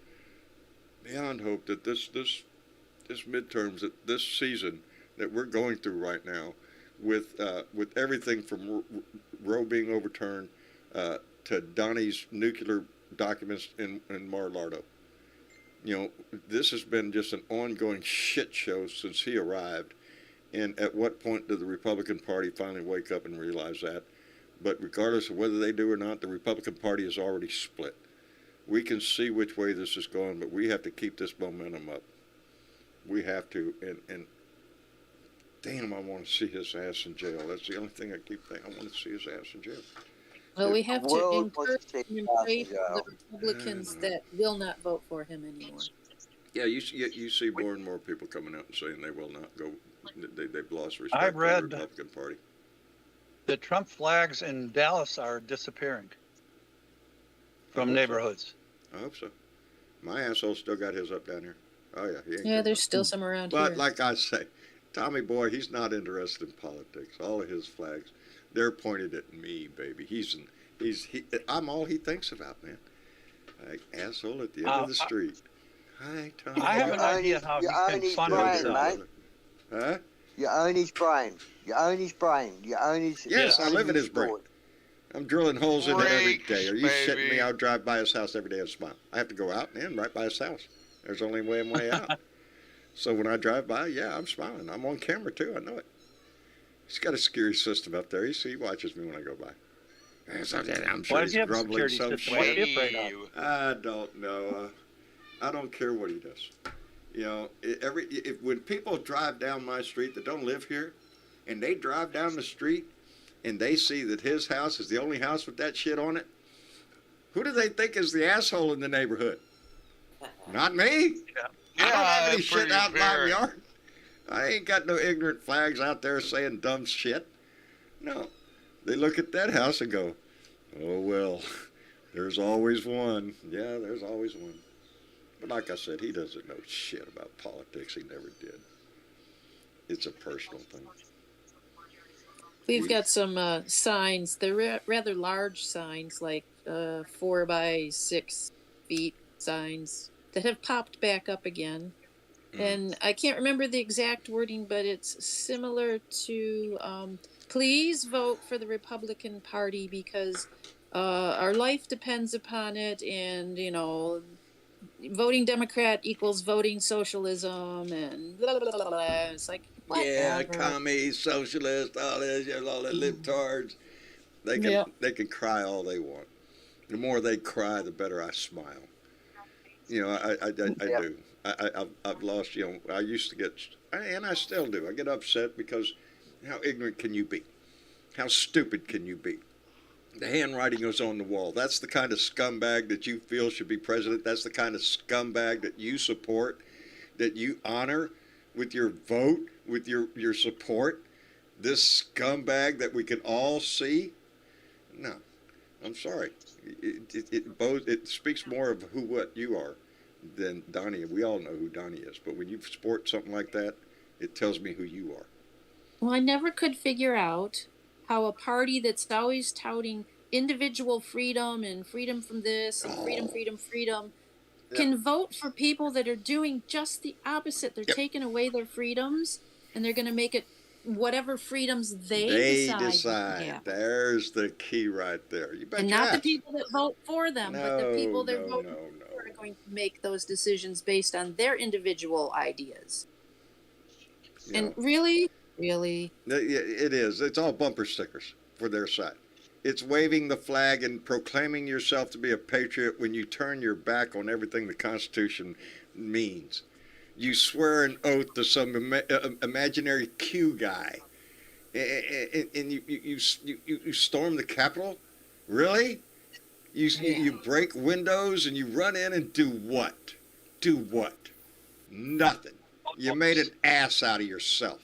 beyond hope that this midterms, that this season that we're going through right now, with everything from Roe being overturned to Donnie's nuclear documents in Mar-a-Lago. You know, this has been just an ongoing shit show since he arrived. And at what point did the Republican Party finally wake up and realize that? But regardless of whether they do or not, the Republican Party is already split. We can see which way this is going, but we have to keep this momentum up. We have to. And damn, I want to see his ass in jail. That's the only thing I keep thinking. I want to see his ass in jail. Well, we have to World encourage wants to take and us pray to for the jail. Republicans that will not vote for him anymore. Yeah, you see more and more people coming out and saying they will not go. They've lost I respect for read- the Republican Party. The Trump flags in Dallas are disappearing from I hope so. neighborhoods. I hope so. My asshole still got his up down here. Oh yeah, he ain't Yeah, gonna- there's still some around But here. like I say, Tommy boy, he's not interested in politics. All of his flags, they're pointed at me, baby. I'm all he thinks about, man. Like asshole at the end of the street. Hi, Tommy. I have an idea how he you own can his fund brain, himself. mate. Huh? You own his brain. You own his brain. You own his. Yes, you I own live in his brain. thought. I'm drilling holes in it every Freaks, day. Are you shitting me? baby. I'll drive by his house every day and smile. I have to go out and in right by his house. There's only one way out. So when I drive by, yeah, I'm smiling. I'm on camera too. I know it. He's got a security system up there. He watches me when I go by. And so I'm sure Why he's does he have a grumbling security some system? What are shit. you afraid of? I don't know. I don't care what he does. You know, when people drive down my street that don't live here, and they drive down the street, and they see that his house is the only house with that shit on it, who do they think is the asshole in the neighborhood? Not me. I don't have any shit pretty out in my fair. yard. I ain't got no ignorant flags out there saying dumb shit. No. They look at that house and go, oh, well, there's always one. Yeah, there's always one. But like I said, he doesn't know shit about politics. He never did. It's a personal thing. We've got some signs. They're rather large signs, like 4 by 6 feet signs that have popped back up again. And I can't remember the exact wording, but it's similar to please vote for the Republican Party because our life depends upon it. And, you know, voting Democrat equals voting socialism and blah, blah, blah, blah. It's like, whatever. Yeah, commie, socialist, all this, all the libtards. They can cry all they want. The more they cry, the better I smile. You know, I do. I've lost, you know, I used to get, and I still do. I get upset because how ignorant can you be? How stupid can you be? The handwriting was on the wall. That's the kind of scumbag that you feel should be president. That's the kind of scumbag that you support, that you honor with your vote, with your support. This scumbag that we can all see. No, I'm sorry. It speaks more of what you are than Donnie. We all know who Donnie is, but when you support something like that, it tells me who you are. Well, I never could figure out how a party that's always touting individual freedom and freedom from this and freedom can vote for people that are doing just the opposite. They're taking away their freedoms and they're going to make it whatever freedoms they decide. Yeah. There's the key right there. You bet And your not the ass. people that vote for them, but the people that No, vote no, for are going to make those decisions based on their individual ideas. Yeah. And really, It is. It's all bumper stickers for their side. It's waving the flag and proclaiming yourself to be a patriot when you turn your back on everything the Constitution means. You swear an oath to some imaginary Q guy, and you storm the Capitol. Really? You break windows and you run in and do what? Do what? Nothing. You made an ass out of yourself.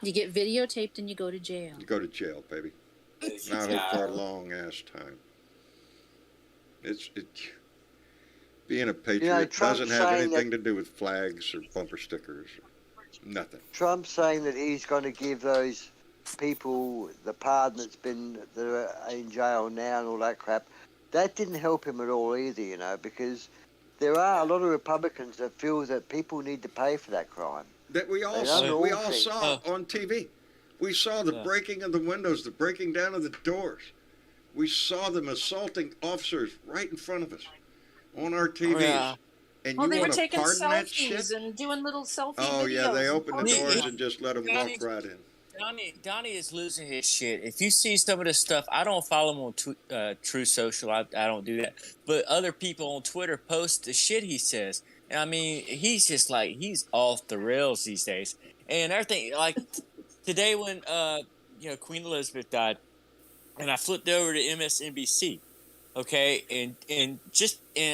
you get videotaped and you go to jail. You go to jail, baby. And I hope for a long ass time. Being a patriot Trump's doesn't have saying anything to do with flags or bumper stickers. Nothing. Trump's saying that he's going to give those people the pardon that are in jail now and all that crap. That didn't help him at all either, you know, because there are a lot of Republicans that feel that people need to pay for that crime. That we all saw on TV. We saw the breaking of the windows, the breaking down of the doors. We saw them assaulting officers right in front of us on our TVs. Yeah. And Well, you they were want to taking pardon that shit? selfies and doing little selfie Oh, videos. yeah, they opened the Yeah. doors and just let them walk right in. Donnie is losing his shit. If you see some of the stuff, I don't follow him on True Social. I don't do that. But other people on Twitter post the shit he says. And I mean, he's just like, he's off the rails these days. and everything. Like today when Queen Elizabeth died, and I flipped over to MSNBC. Okay, and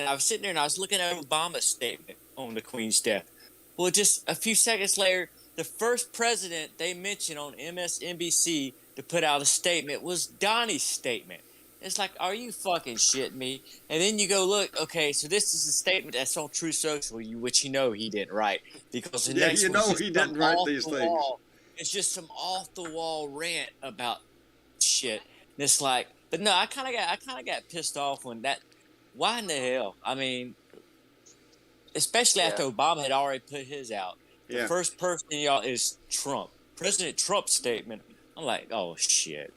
I was sitting there and I was looking at Obama's statement on the Queen's death. Well, just a few seconds later, the first president they mentioned on MSNBC to put out a statement was Donnie's statement. It's like, are you fucking shitting me? And then you go look, okay, so this is a statement that's on True Social, which he didn't write, because the next one's just he didn't write these things. It's just some off the wall rant about shit. And it's like, but no, I kind of got pissed off when that. Why in the hell? I mean, especially after Obama had already put his out. The first person y'all is Trump. President Trump's statement. I'm like, oh shit.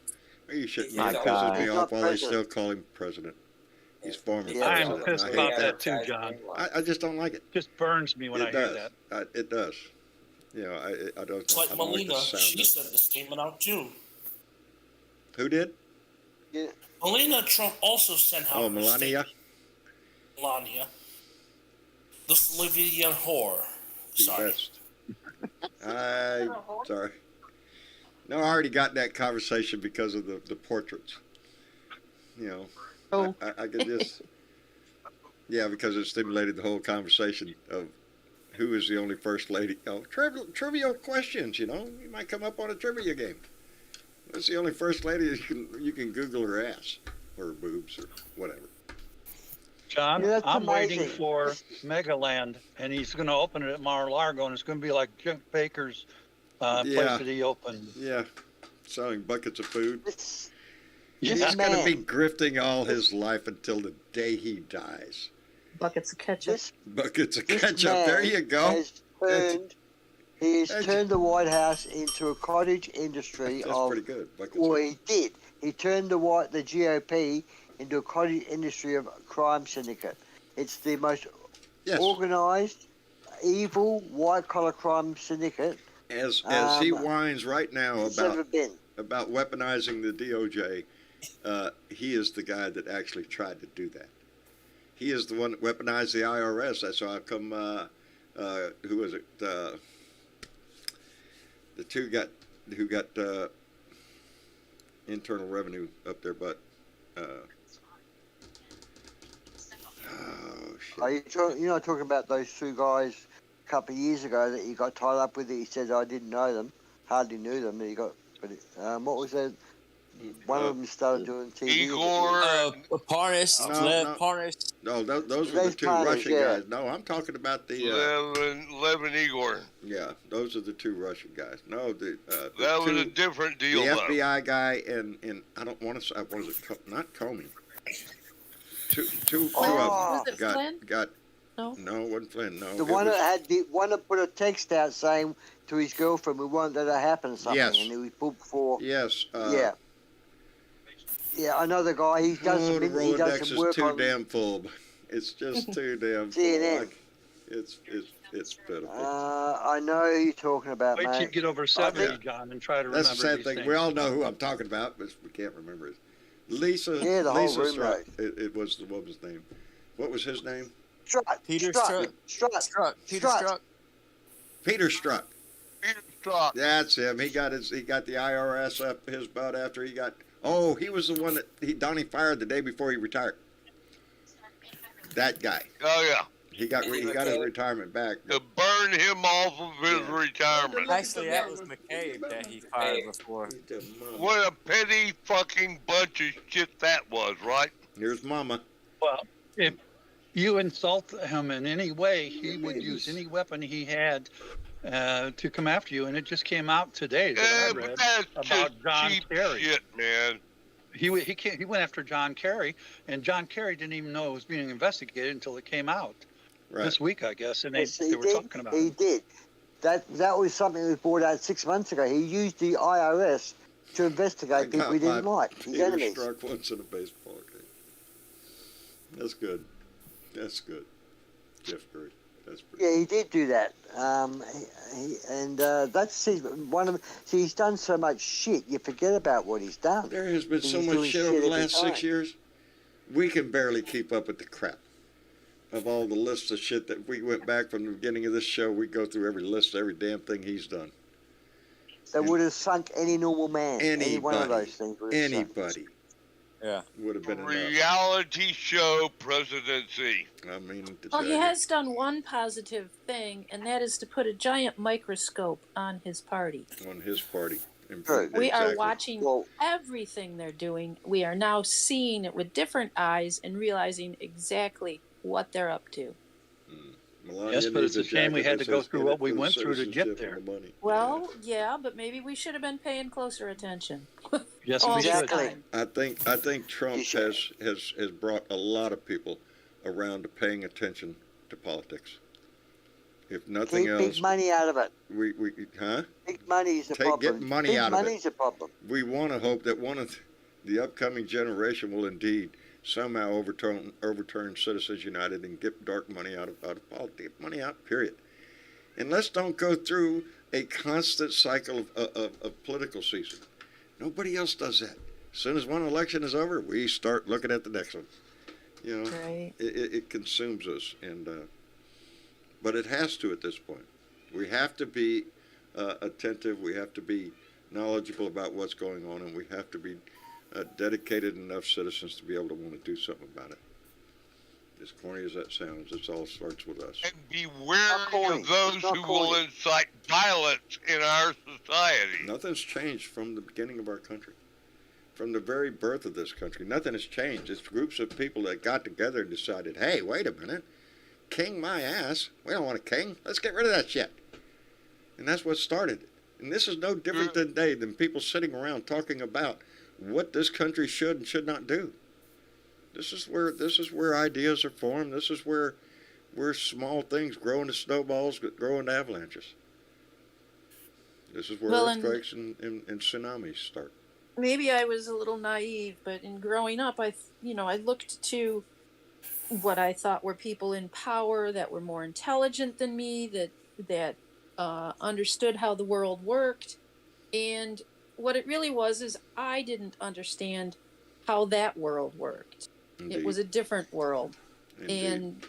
You shouldn't My pisses God. me off while they still call him president. He's former president. I'm pissed I hate about that too, John. I just don't like it. Just burns me when I hear that. It does. You know, I don't. It's like I don't Melina. like the sound She of sent the statement out too. Who did? Yeah. Melania Trump also sent out. Oh, Melania. Melania. The Slovenian whore. Sorry. Sorry. No, I already got that conversation because of the portraits. You know, I could just, because it stimulated the whole conversation of who is the only first lady. Oh, trivial questions, you know. You might come up on a trivia game. That's the only first lady you can Google her ass or her boobs or whatever. John, I'm waiting for Megaland, and he's going to open it at Mar-a-Lago, and it's going to be like Jim Baker's place that he opened. Yeah, selling buckets of food. Yeah. He's going to be grifting all his life until the day he dies. Buckets of ketchup. Buckets of ketchup. There you go. He has turned the White House into a cottage industry. That's pretty good. He did. He turned the GOP into a cottage industry of crime syndicate. It's the most organized, evil, white-collar crime syndicate. As he whines right now about weaponizing the DOJ, he is the guy that actually tried to do that. He is the one that weaponized the IRS. That's how come, who was it? The two who got internal revenue up their butt. You're not talking about those two guys a couple of years ago that he got tied up with. He said, I didn't know them, hardly knew them. And he got, what was that? One of them started doing TV. Igor. Parnas. No, those were the two Russian guys. No, I'm talking about the... Levin Igor. Yeah, those are the two Russian guys. No, that was a different deal, the FBI guy and I don't want to say... What is it? Not Comey. Two of them got... No, it wasn't Flynn. No, the one that put a text out saying to his girlfriend, "We won't let that happen," or something, and he was booked for. Yes. Yeah, I know the guy. He does some. The he does Rolodex some work is too on damn full. It's just too damn full. CNN. It's pitiful. I know who you're talking about, Wait mate. till you get over 70, John, and try to remember. That's the sad thing. Things. We all know who I'm talking about, but we can't remember it. Lisa. Yeah, the Lisa whole room. Struck. It was what was his name? What was his name? Peter Strzok. Peter Strzok. Peter Strzok. That's him. He got the IRS up his butt after he got. Oh, he was the one that Donnie fired the day before he retired. That guy. Oh yeah. He got his retirement back. To burn him off of his retirement. Actually, that was McCabe that he fired before. What a petty fucking bunch of shit that was, right? Here's Mama. Well, if you insult him in any way, he would use any weapon he had to come after you, and it just came out today that I read about John Kerry. Shit, man. He went after John Kerry, and John Kerry didn't even know it was being investigated until it came out this week, I guess, and they were talking about it. He did. That was something that was brought out 6 months ago. He used the IRS to investigate people he didn't like, his enemies. Struck once in a baseball game. That's good. That's good. Jeff Curry. That's pretty Yeah, he did do that. That's one of. See, he's done so much shit. You forget about what he's done. There has been so much shit over the last 6 years. We can barely keep up with the crap of all the lists of shit that we went back from the beginning of this show. We go through every list, every damn thing he's done. that would have sunk any normal man. Any one of those things would have sunk. Anybody. Yeah. Would have been enough. Reality show presidency. I mean, Well, he has done one positive thing, and that is to put a giant microscope on his party. On his party. We are watching everything they're doing. We are now seeing it with different eyes and realizing exactly what they're up to. Yes, but it's a shame we had to go through what we went through to get there. Well, yeah, but maybe we should have been paying closer attention. Yes, exactly. I think Trump has brought a lot of people around to paying attention to politics. If nothing else, big money out of it. Big money is a problem. Get money out of it. Big money's a problem. We want to hope that one of the upcoming generation will indeed somehow overturn Citizens United and get dark money out of politics. Get money out, period. And let's don't go through a constant cycle of political season. Nobody else does that. As soon as one election is over, we start looking at the next one. You know, right. it consumes us, but it has to at this point. We have to be attentive. We have to be knowledgeable about what's going on, and we have to be dedicated enough citizens to be able to want to do something about it. As corny as that sounds, it all starts with us. And be wary of those who will incite violence in our society. Nothing's changed from the beginning of our country. From the very birth of this country, nothing has changed. It's groups of people that got together and decided, hey, wait a minute, king my ass. We don't want a king. Let's get rid of that shit. And that's what started it. And this is no different today than people sitting around talking about what this country should and should not do. This is where ideas are formed. This is where small things grow into snowballs, grow into avalanches. This is where earthquakes and tsunamis start. Maybe I was a little naive, but in growing up, I looked to what I thought were people in power that were more intelligent than me, that understood how the world worked, and what it really was is I didn't understand how that world worked. Indeed. It was a different world. Indeed. And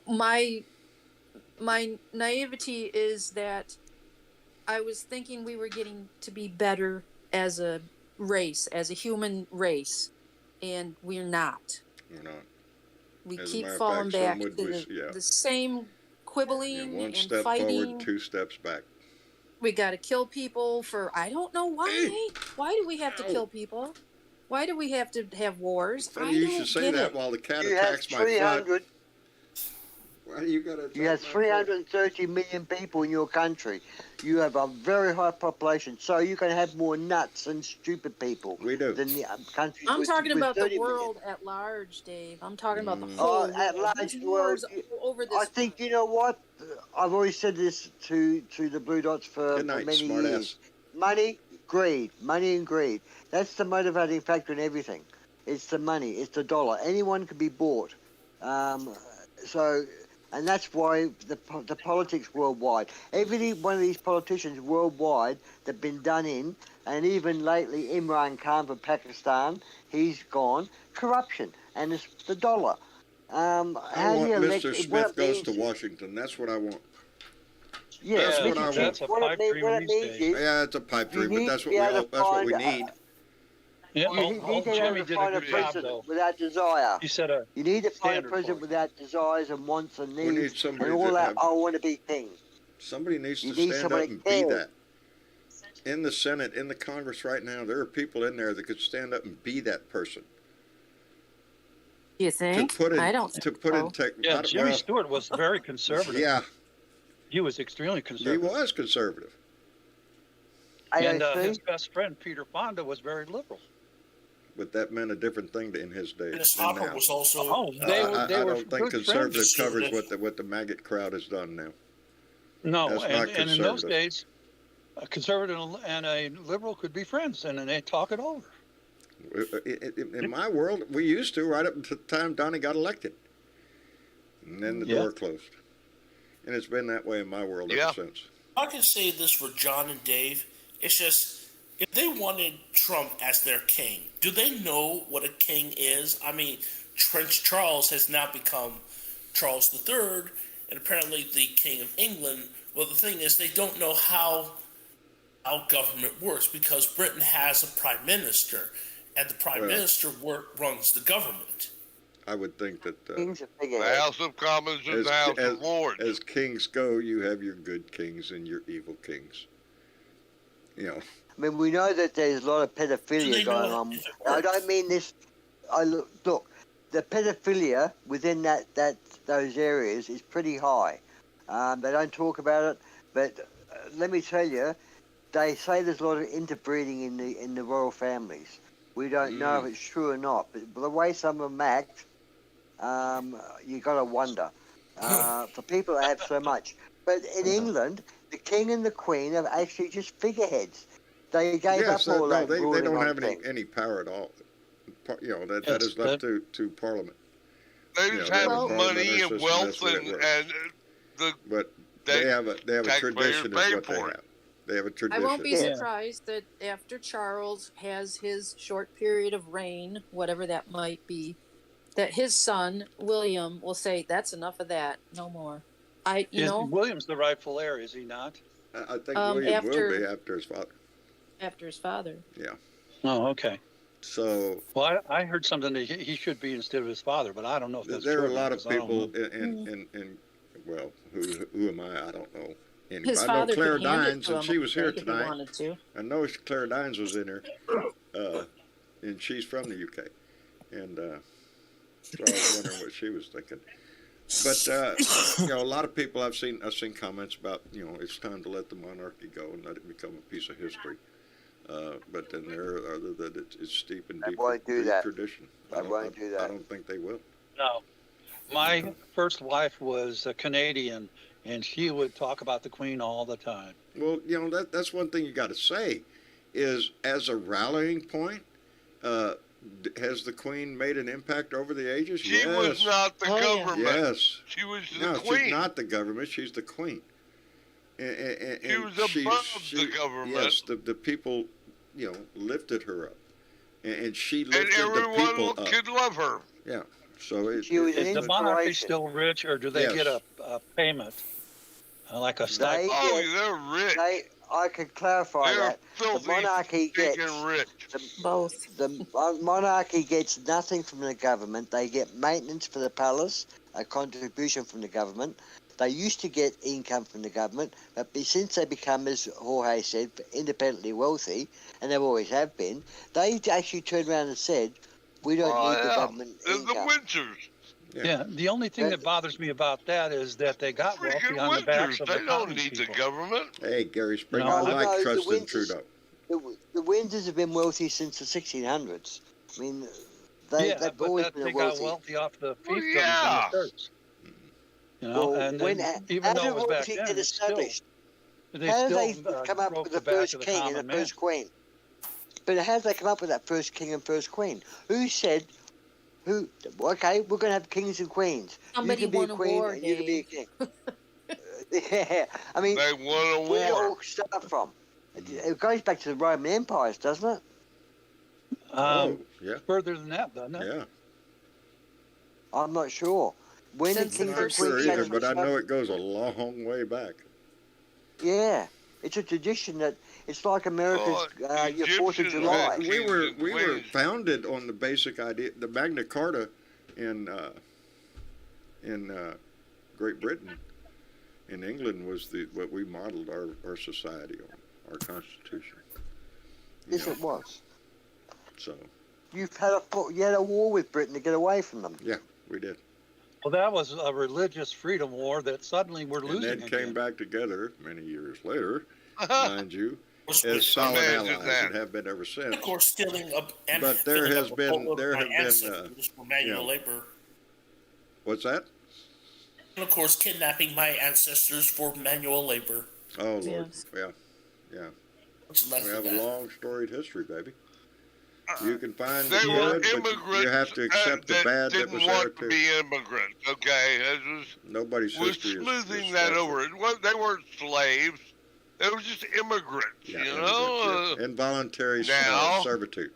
my naivety is that I was thinking we were getting to be better as a race, as a human race, and we're not. We're not. We As keep a matter of falling fact, back to the same quibbling one and step fighting. Forward, 2 steps back. We got to kill people for, I don't know why. Why do we have to kill people? Why do we have to have wars? Funny you should say that while the cat attacks my foot. Why you got to? You have 330 million people in your country. You have a very high population, so you can have more nuts and stupid people. We do. Than the country. I'm talking about the world million. at large, Dave. I'm talking about the whole world. At large world. Over this. I think you know what. I've always said this to the Blue Dots for many years. Money, greed, money and greed. That's the motivating factor in everything. It's the money. It's the dollar. Anyone can be bought. And that's why the politics worldwide. Every one of these politicians worldwide that have been done in, and even lately Imran Khan from Pakistan, he's gone. Corruption, and it's the dollar. I want Mr. Smith goes to Washington. That's what I want. Yeah, that's what I want. That's a pipe dream these days. Yeah, it's a pipe dream, but that's what we need. Yeah, you need to find a president without desire. You need to find a president without desires and wants and needs and all that. I want to be king. Somebody needs to stand up and be that. In the Senate, in the Congress right now, there are people in there that could stand up and be that person. You think? I don't think so. Yeah, Jimmy Stewart was very conservative. Yeah. He was extremely conservative. He was conservative. And his best friend, Peter Fonda, was very liberal. But that meant a different thing in his day. Dennis Hopper was also. I don't think conservative covers what the maggot crowd has done now. No, and in those days, a conservative and a liberal could be friends, and then they talk it over. In my world, we used to right up until the time Donnie got elected, and then the door closed. And it's been that way in my world ever since. I can say this for John and Dave. It's just, if they wanted Trump as their king, do they know what a king is? I mean, Prince Charles has now become Charles III, and apparently the King of England. Well, the thing is, they don't know how how government works, because Britain has a prime minister, and the prime minister runs the government. I would think that the House of Commons is the House of Lords. As kings go, you have your good kings and your evil kings. You know. I mean, we know that there's a lot of pedophilia going on. I don't mean this. Look, the pedophilia within those areas is pretty high. They don't talk about it, but let me tell you, they say there's a lot of interbreeding in the royal families. We don't know if it's true or not, but the way some of them act, you got to wonder. For people that have so much, but in England, the king and the queen are actually just figureheads. They gave up all that. They don't have any power at all. You know, that is left to Parliament. They just have money and wealth but they have a tradition is what they have. They have a tradition. I won't be surprised that after Charles has his short period of reign, whatever that might be, that his son William will say, "That's enough of that. No more." William's the rightful heir, is he not? I think William will be after his father. After his father. Yeah. Oh, okay. So. Well, I heard something that he should be instead of his father, but I don't know if that's true. There are a lot of people well, who am I? I don't know. Anyway, His I father know Claire could hand it Dines, to and him she was here if he tonight. wanted to. I know Claire Dines was in here, and she's from the UK, and so I was wondering what she was thinking. But a lot of people I've seen comments about it's time to let the monarchy go and let it become a piece of history. But then there are others that it's steep and deep tradition. I won't do that. I don't think they will. No. My first wife was a Canadian, and she would talk about the Queen all the time. Well, that's one thing you got to say, is as a rallying point, has the Queen made an impact over the ages? She was not the government. Yes. She was the Queen. She's not the government. She's the Queen. And she was above the government. Yes, the people, lifted her up, and she lifted the people up. And everyone could love her. Yeah. So is the monarchy still rich, or do they get a payment, like a stipend? They're rich. I could clarify that. The monarchy gets both. The monarchy gets nothing from the government. They get maintenance for the palace, a contribution from the government. They used to get income from the government, but since they become, as Jorge said, independently wealthy, and they always have been, they actually turned around and said, "We don't need the government income." The Windsors. Yeah, the only thing that bothers me about that is that they got wealthy on the backs of the common people. They don't need the government. Hey, Gary Springer, I like trusting Trudeau. The Windsors have been wealthy since the 1600s. I mean, they've always been wealthy. They got wealthy off the fiefdoms and the church. And even though it was back then, established. How did they come up with the first king and the first queen? But how did they come up with that first king and first queen? Who said, okay, we're going to have kings and queens. Somebody you can be won a queen war, and you can be a king. Yeah, I mean, they won a war. Where did it all start from? It goes back to the Roman empires, doesn't it? Further than that, doesn't it? Yeah. I'm not sure. When did kings and queens sure either, but I know it goes a long way back. Yeah, it's a tradition that it's like America's your 4th of July. We were founded on the basic idea. The Magna Carta in Great Britain, in England, was what we modeled our society on, our Constitution. Yes, it was. So. You had a war with Britain to get away from them. Yeah, we did. Well, that was a religious freedom war that suddenly we're losing. And then came back together many years later, mind you, as solid allies and have been ever since. Of course, stealing but there have been for manual labor. What's that? And of course, kidnapping my ancestors for manual labor. Oh Lord, yeah. We have a long storied history, baby. You can find the good, but you have to accept the bad that was there too. Didn't want to be immigrants, okay? Nobody's history is smoothing that over. They weren't slaves. They were just immigrants, Involuntary servitude.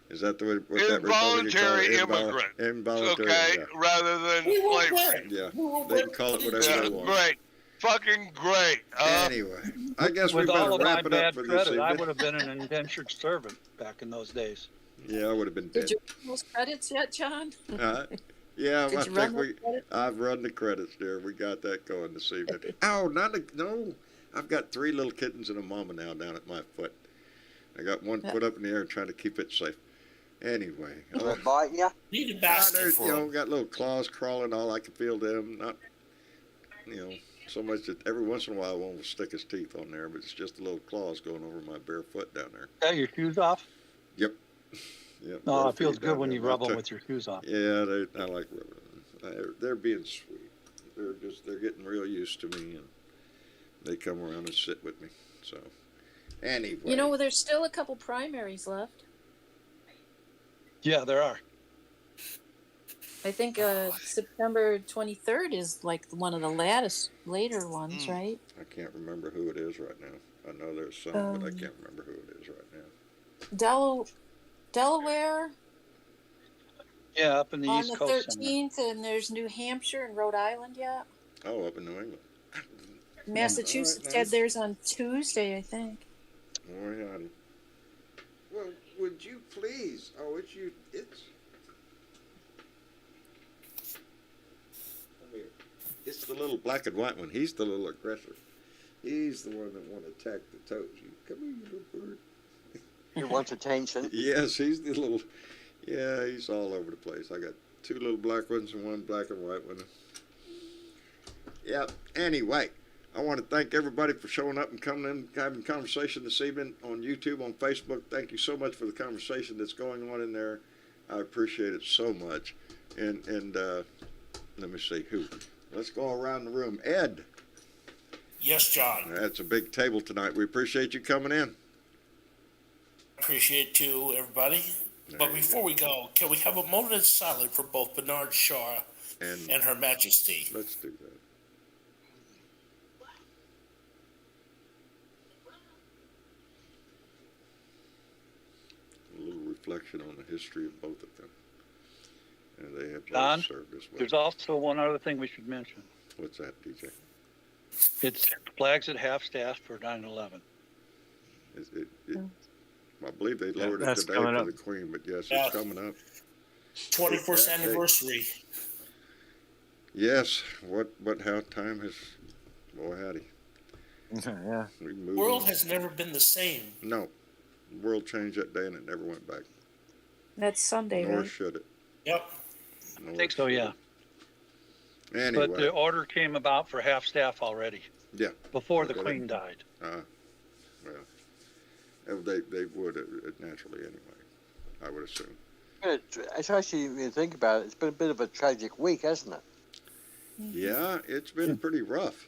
Is that what that involuntary immigrant? Involuntary, okay, rather than slavery. Yeah, they can call it whatever they want. Great. fucking great. Anyway, I guess we With better all of my wrap it up bad for this credit, I evening. would have been an indentured servant back in those days. Yeah, I would have been Did dead. you run those credits yet, John? Yeah, Did I you run think those credits? I've run the credits, dear. We got that going this evening. Oh, no. I've got 3 little kittens and a mama now down at my foot. I got one foot up in the air and trying to keep it safe. Anyway. They're biting you? Need a basket for them. Got little claws crawling, all I can feel them. Not, so much that every once in a while one will stick his teeth on there, but it's just the little claws going over my bare foot down there. Got your shoes off? Yep. Yep. No, bare it feels feet good down when there. you rub I'll them tell- with your shoes off. Yeah, I like rubbing them. They're being sweet. They're getting real used to me, and they come around and sit with me. So, anyway. You know, there's still a couple primaries left. Yeah, there are. I think September 23rd is like one of the later ones, right? I can't remember who it is right now. I know there's some, but I can't remember who it is right now. Delaware Yeah, up in the on East the Coast. somewhere. 13th, and there's New Hampshire and Rhode Island yet. Oh, up in New England. Massachusetts All right, had theirs on Tuesday, I think. Oh, howdy. Well, would you please? Oh, it's you. It's. Come here. It's the little black and white one. He's the little aggressor. He's the one that want to attack the toes. Come here, you little bird. He wants attention. Yes, he's the little. Yeah, he's all over the place. I got 2 little black ones and 1 black and white one. Yeah. Anyway, I want to thank everybody for showing up and coming in, having a conversation this evening on YouTube, on Facebook. Thank you so much for the conversation that's going on in there. I appreciate it so much. And let me see who. Let's go around the room. Ed. Yes, John. That's a big table tonight. We appreciate you coming in. Appreciate you, everybody. But before we go, can we have a moment of silence for both Bernard Shaw and Her Majesty? Let's do that. A little reflection on the history of both of them. And they have both John, served us well. there's also one other thing we should mention. What's that, DJ? It's flags at half-staff for 9/11. I believe they lowered it that's today coming for up. the Queen, but yes, Yeah. it's coming up. 21st That date. anniversary. Yes, how time has, boy howdy. Yeah. We The moved world on. has never been the same. No, the world changed that day and it never went back. That's Sunday, Nor right? should it. Yep. Nor I think so, should yeah. it. Anyway, But the order came about for half-staff already, yeah. before the Okay. Queen died. Well, they would naturally anyway, I would assume. It's actually, when you think about it, it's been a bit of a tragic week, hasn't it? Yeah, it's been pretty rough.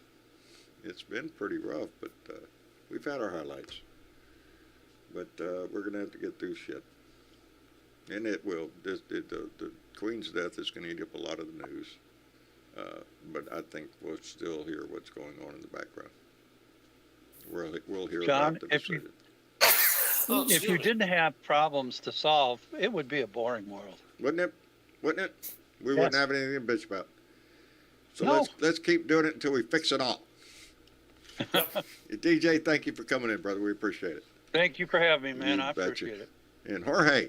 It's been pretty rough, but we've had our highlights. But we're going to have to get through shit. And it will. The Queen's death is going to eat up a lot of the news. But I think we'll still hear what's going on in the background. We'll hear John, about the decision. if you didn't have problems to solve, it would be a boring world. Wouldn't it? Wouldn't it? We Yes. wouldn't have anything to bitch about. So No. let's keep doing it until we fix it all. DJ, thank you for coming in, brother. We appreciate it. Thank you for having me, man. You I betcha. appreciate it. And Jorge,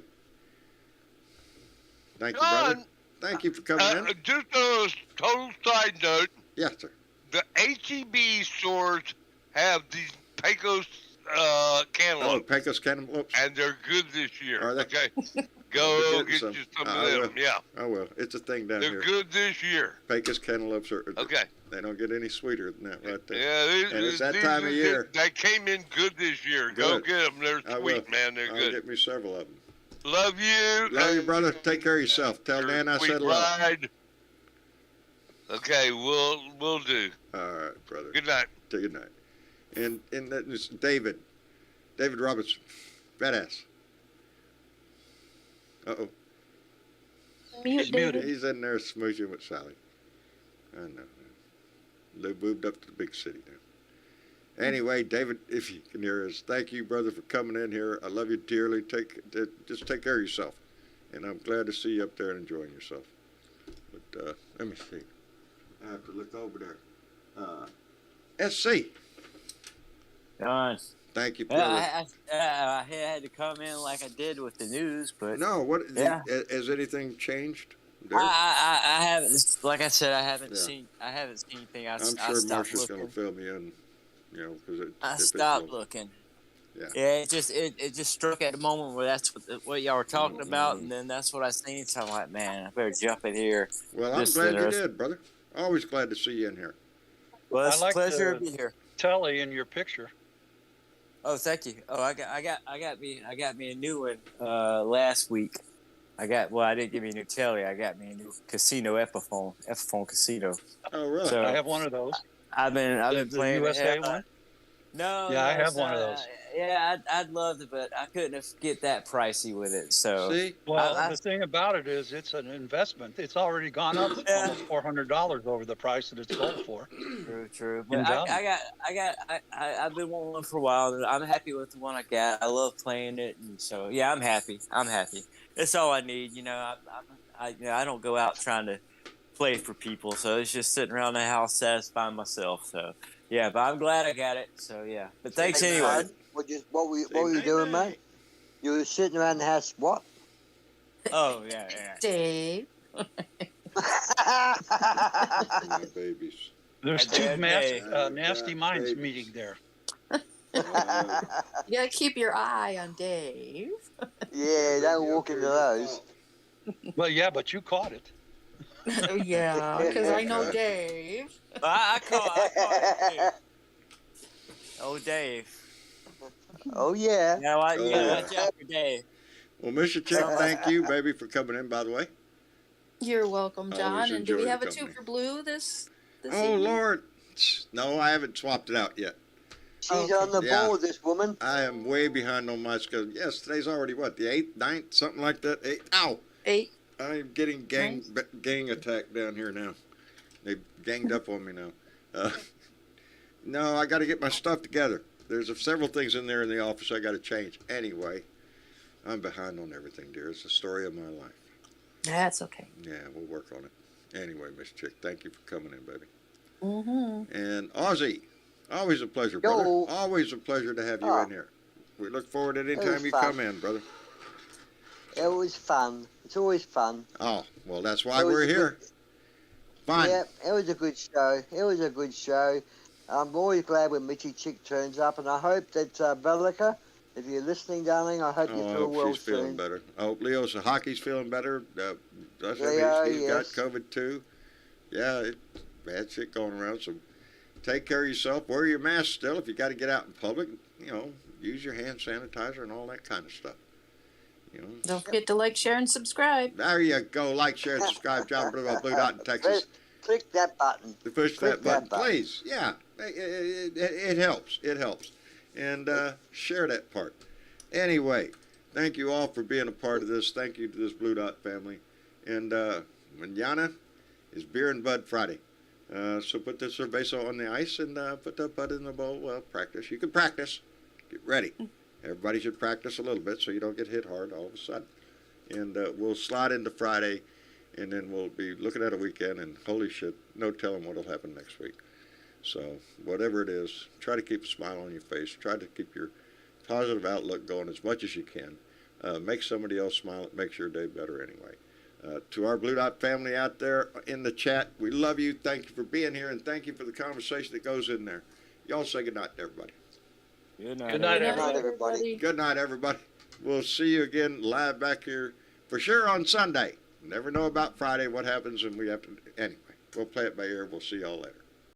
thank you, John, brother. Thank you for coming in. Just a total side note, Yes, sir. the HEB stores have these Pecos Oh, cantaloupes, Pecos cantaloupes. and they're good this year. Are they? Okay, I'll go be get getting you some. some I of will. them. Yeah, Oh well, it's a thing down they're here. good this year. Pecos cantaloupes are. Okay. They don't get any sweeter than that, right there. Yeah, And it's that these time of are year. good. They came in good this year. Go Good. get them. They're I will. sweet, man. They're I'll good. get me several of them. Love you. Love you, brother. Take care of yourself. Tell You're a Dan I sweet said hello. ride. Okay, we'll do. All right, brother. Good night. Good night. And that is David Robertson, badass. Uh-oh. He's muted. He's in there smooching with Sally. I know. They moved up to the big city now. Anyway, David, if you can hear us, thank you, brother, for coming in here. I love you dearly. Just take care of yourself. And I'm glad to see you up there and enjoying yourself. But let me see. I have to look over there. SC. John. Thank you, brother. I had to come in like I did with the news, but No, what? Yeah. Has anything changed? There? I haven't. Like I said, I haven't Yeah. seen. I haven't seen anything. I'm I sure stopped Marsha's going looking. to fill me in, because I if it's stopped low. looking. Yeah. Yeah, it just struck at the moment where that's what y'all were talking about, and then that's what I seen. So I'm like, man, I better jump in here. Well, I'm glad you did, brother. Always glad to see you in here. Well, it's I like a pleasure to the be here. telly in your picture. Oh, thank you. Oh, I got me a new one last week. I didn't give me a new telly. I got me a new casino Epiphone casino. Oh, really? So I have one of those. I've been playing the USA one. No, yeah, I have one of those. I'd love to, but I couldn't get that pricey with it. So see, well, the thing about it is, it's an investment. It's already gone up almost $400 over the price that it's sold for. True. But I've been wanting one for a while. And I'm happy with the one I got. I love playing it, and so yeah, I'm happy. That's all I need. I don't go out trying to play for people, so it's just sitting around the house satisfying myself. So yeah, but I'm glad I got it. So yeah, but thanks anyway. What were you doing, mate? You were sitting around the house, what? Oh yeah. Dave. My babies. There's two nasty minds meeting there. You gotta keep your eye on Dave. Yeah, don't walk into those. Well, yeah, but you caught it. Yeah, because I know Dave. I caught it, Dave. Oh, Dave. Oh, yeah. Yeah, watch out for Dave. Well, Mr. Chick, thank you, baby, for coming in, by the way. You're welcome, John. Always And do we enjoy have the a 2 company. for blue this Oh, evening? Lord. No, I haven't swapped it out yet. She's on the board, this woman. I am way behind on my schedule. Yes, today's already, what, the 8th, 9th, something like that? 8. Ow! 8. I'm getting gang attack down here now. They ganged up on me now. No, I got to get my stuff together. There's several things in there in the office I got to change. Anyway, I'm behind on everything, dear. It's the story of my life. That's okay. Yeah, we'll work on it. Anyway, Miss Chick, thank you for coming in, baby. Mm-hmm. And Ozzy, always a pleasure, brother. Always a pleasure to have you in here. We look forward to any time you come in, brother. It was fun. It's always fun. Oh, well, that's why we're here. Fun. Yeah, it was a good show. I'm always glad when Mitchy Chick turns up, and I hope that Belica, if you're listening, darling, I hope you I feel hope well she's feeling soon. better. I hope Leo's hockey's feeling better. He's got COVID too. Yeah, bad shit going around. So take care of yourself. Wear your mask still if you got to get out in public. Use your hand sanitizer and all that kind of stuff. Don't forget to like, share, and subscribe. There you go. Like, share, and subscribe. John Blue Dot in Texas. Click that button. Push that button, please. Yeah, it helps. It helps. And share that part. Anyway, thank you all for being a part of this. Thank you to this Blue Dot family. And mañana is Beer and Bud Friday. So put the cerveza on the ice and put the bud in the bowl. Well, practice. You can practice. Get ready. Everybody should practice a little bit so you don't get hit hard all of a sudden. And we'll slide into Friday, and then we'll be looking at a weekend, and holy shit, no telling what will happen next week. So whatever it is, try to keep a smile on your face. Try to keep your positive outlook going as much as you can. Make somebody else smile. It makes your day better anyway. To our Blue Dot family out there in the chat, we love you. Thank you for being here, and thank you for the conversation that goes in there. Y'all say good night to everybody. Good night. Good night, everybody. Good night, everybody. We'll see you again live back here for sure on Sunday. Never know about Friday what happens, and we have to. Anyway, we'll play it by ear. We'll see y'all later.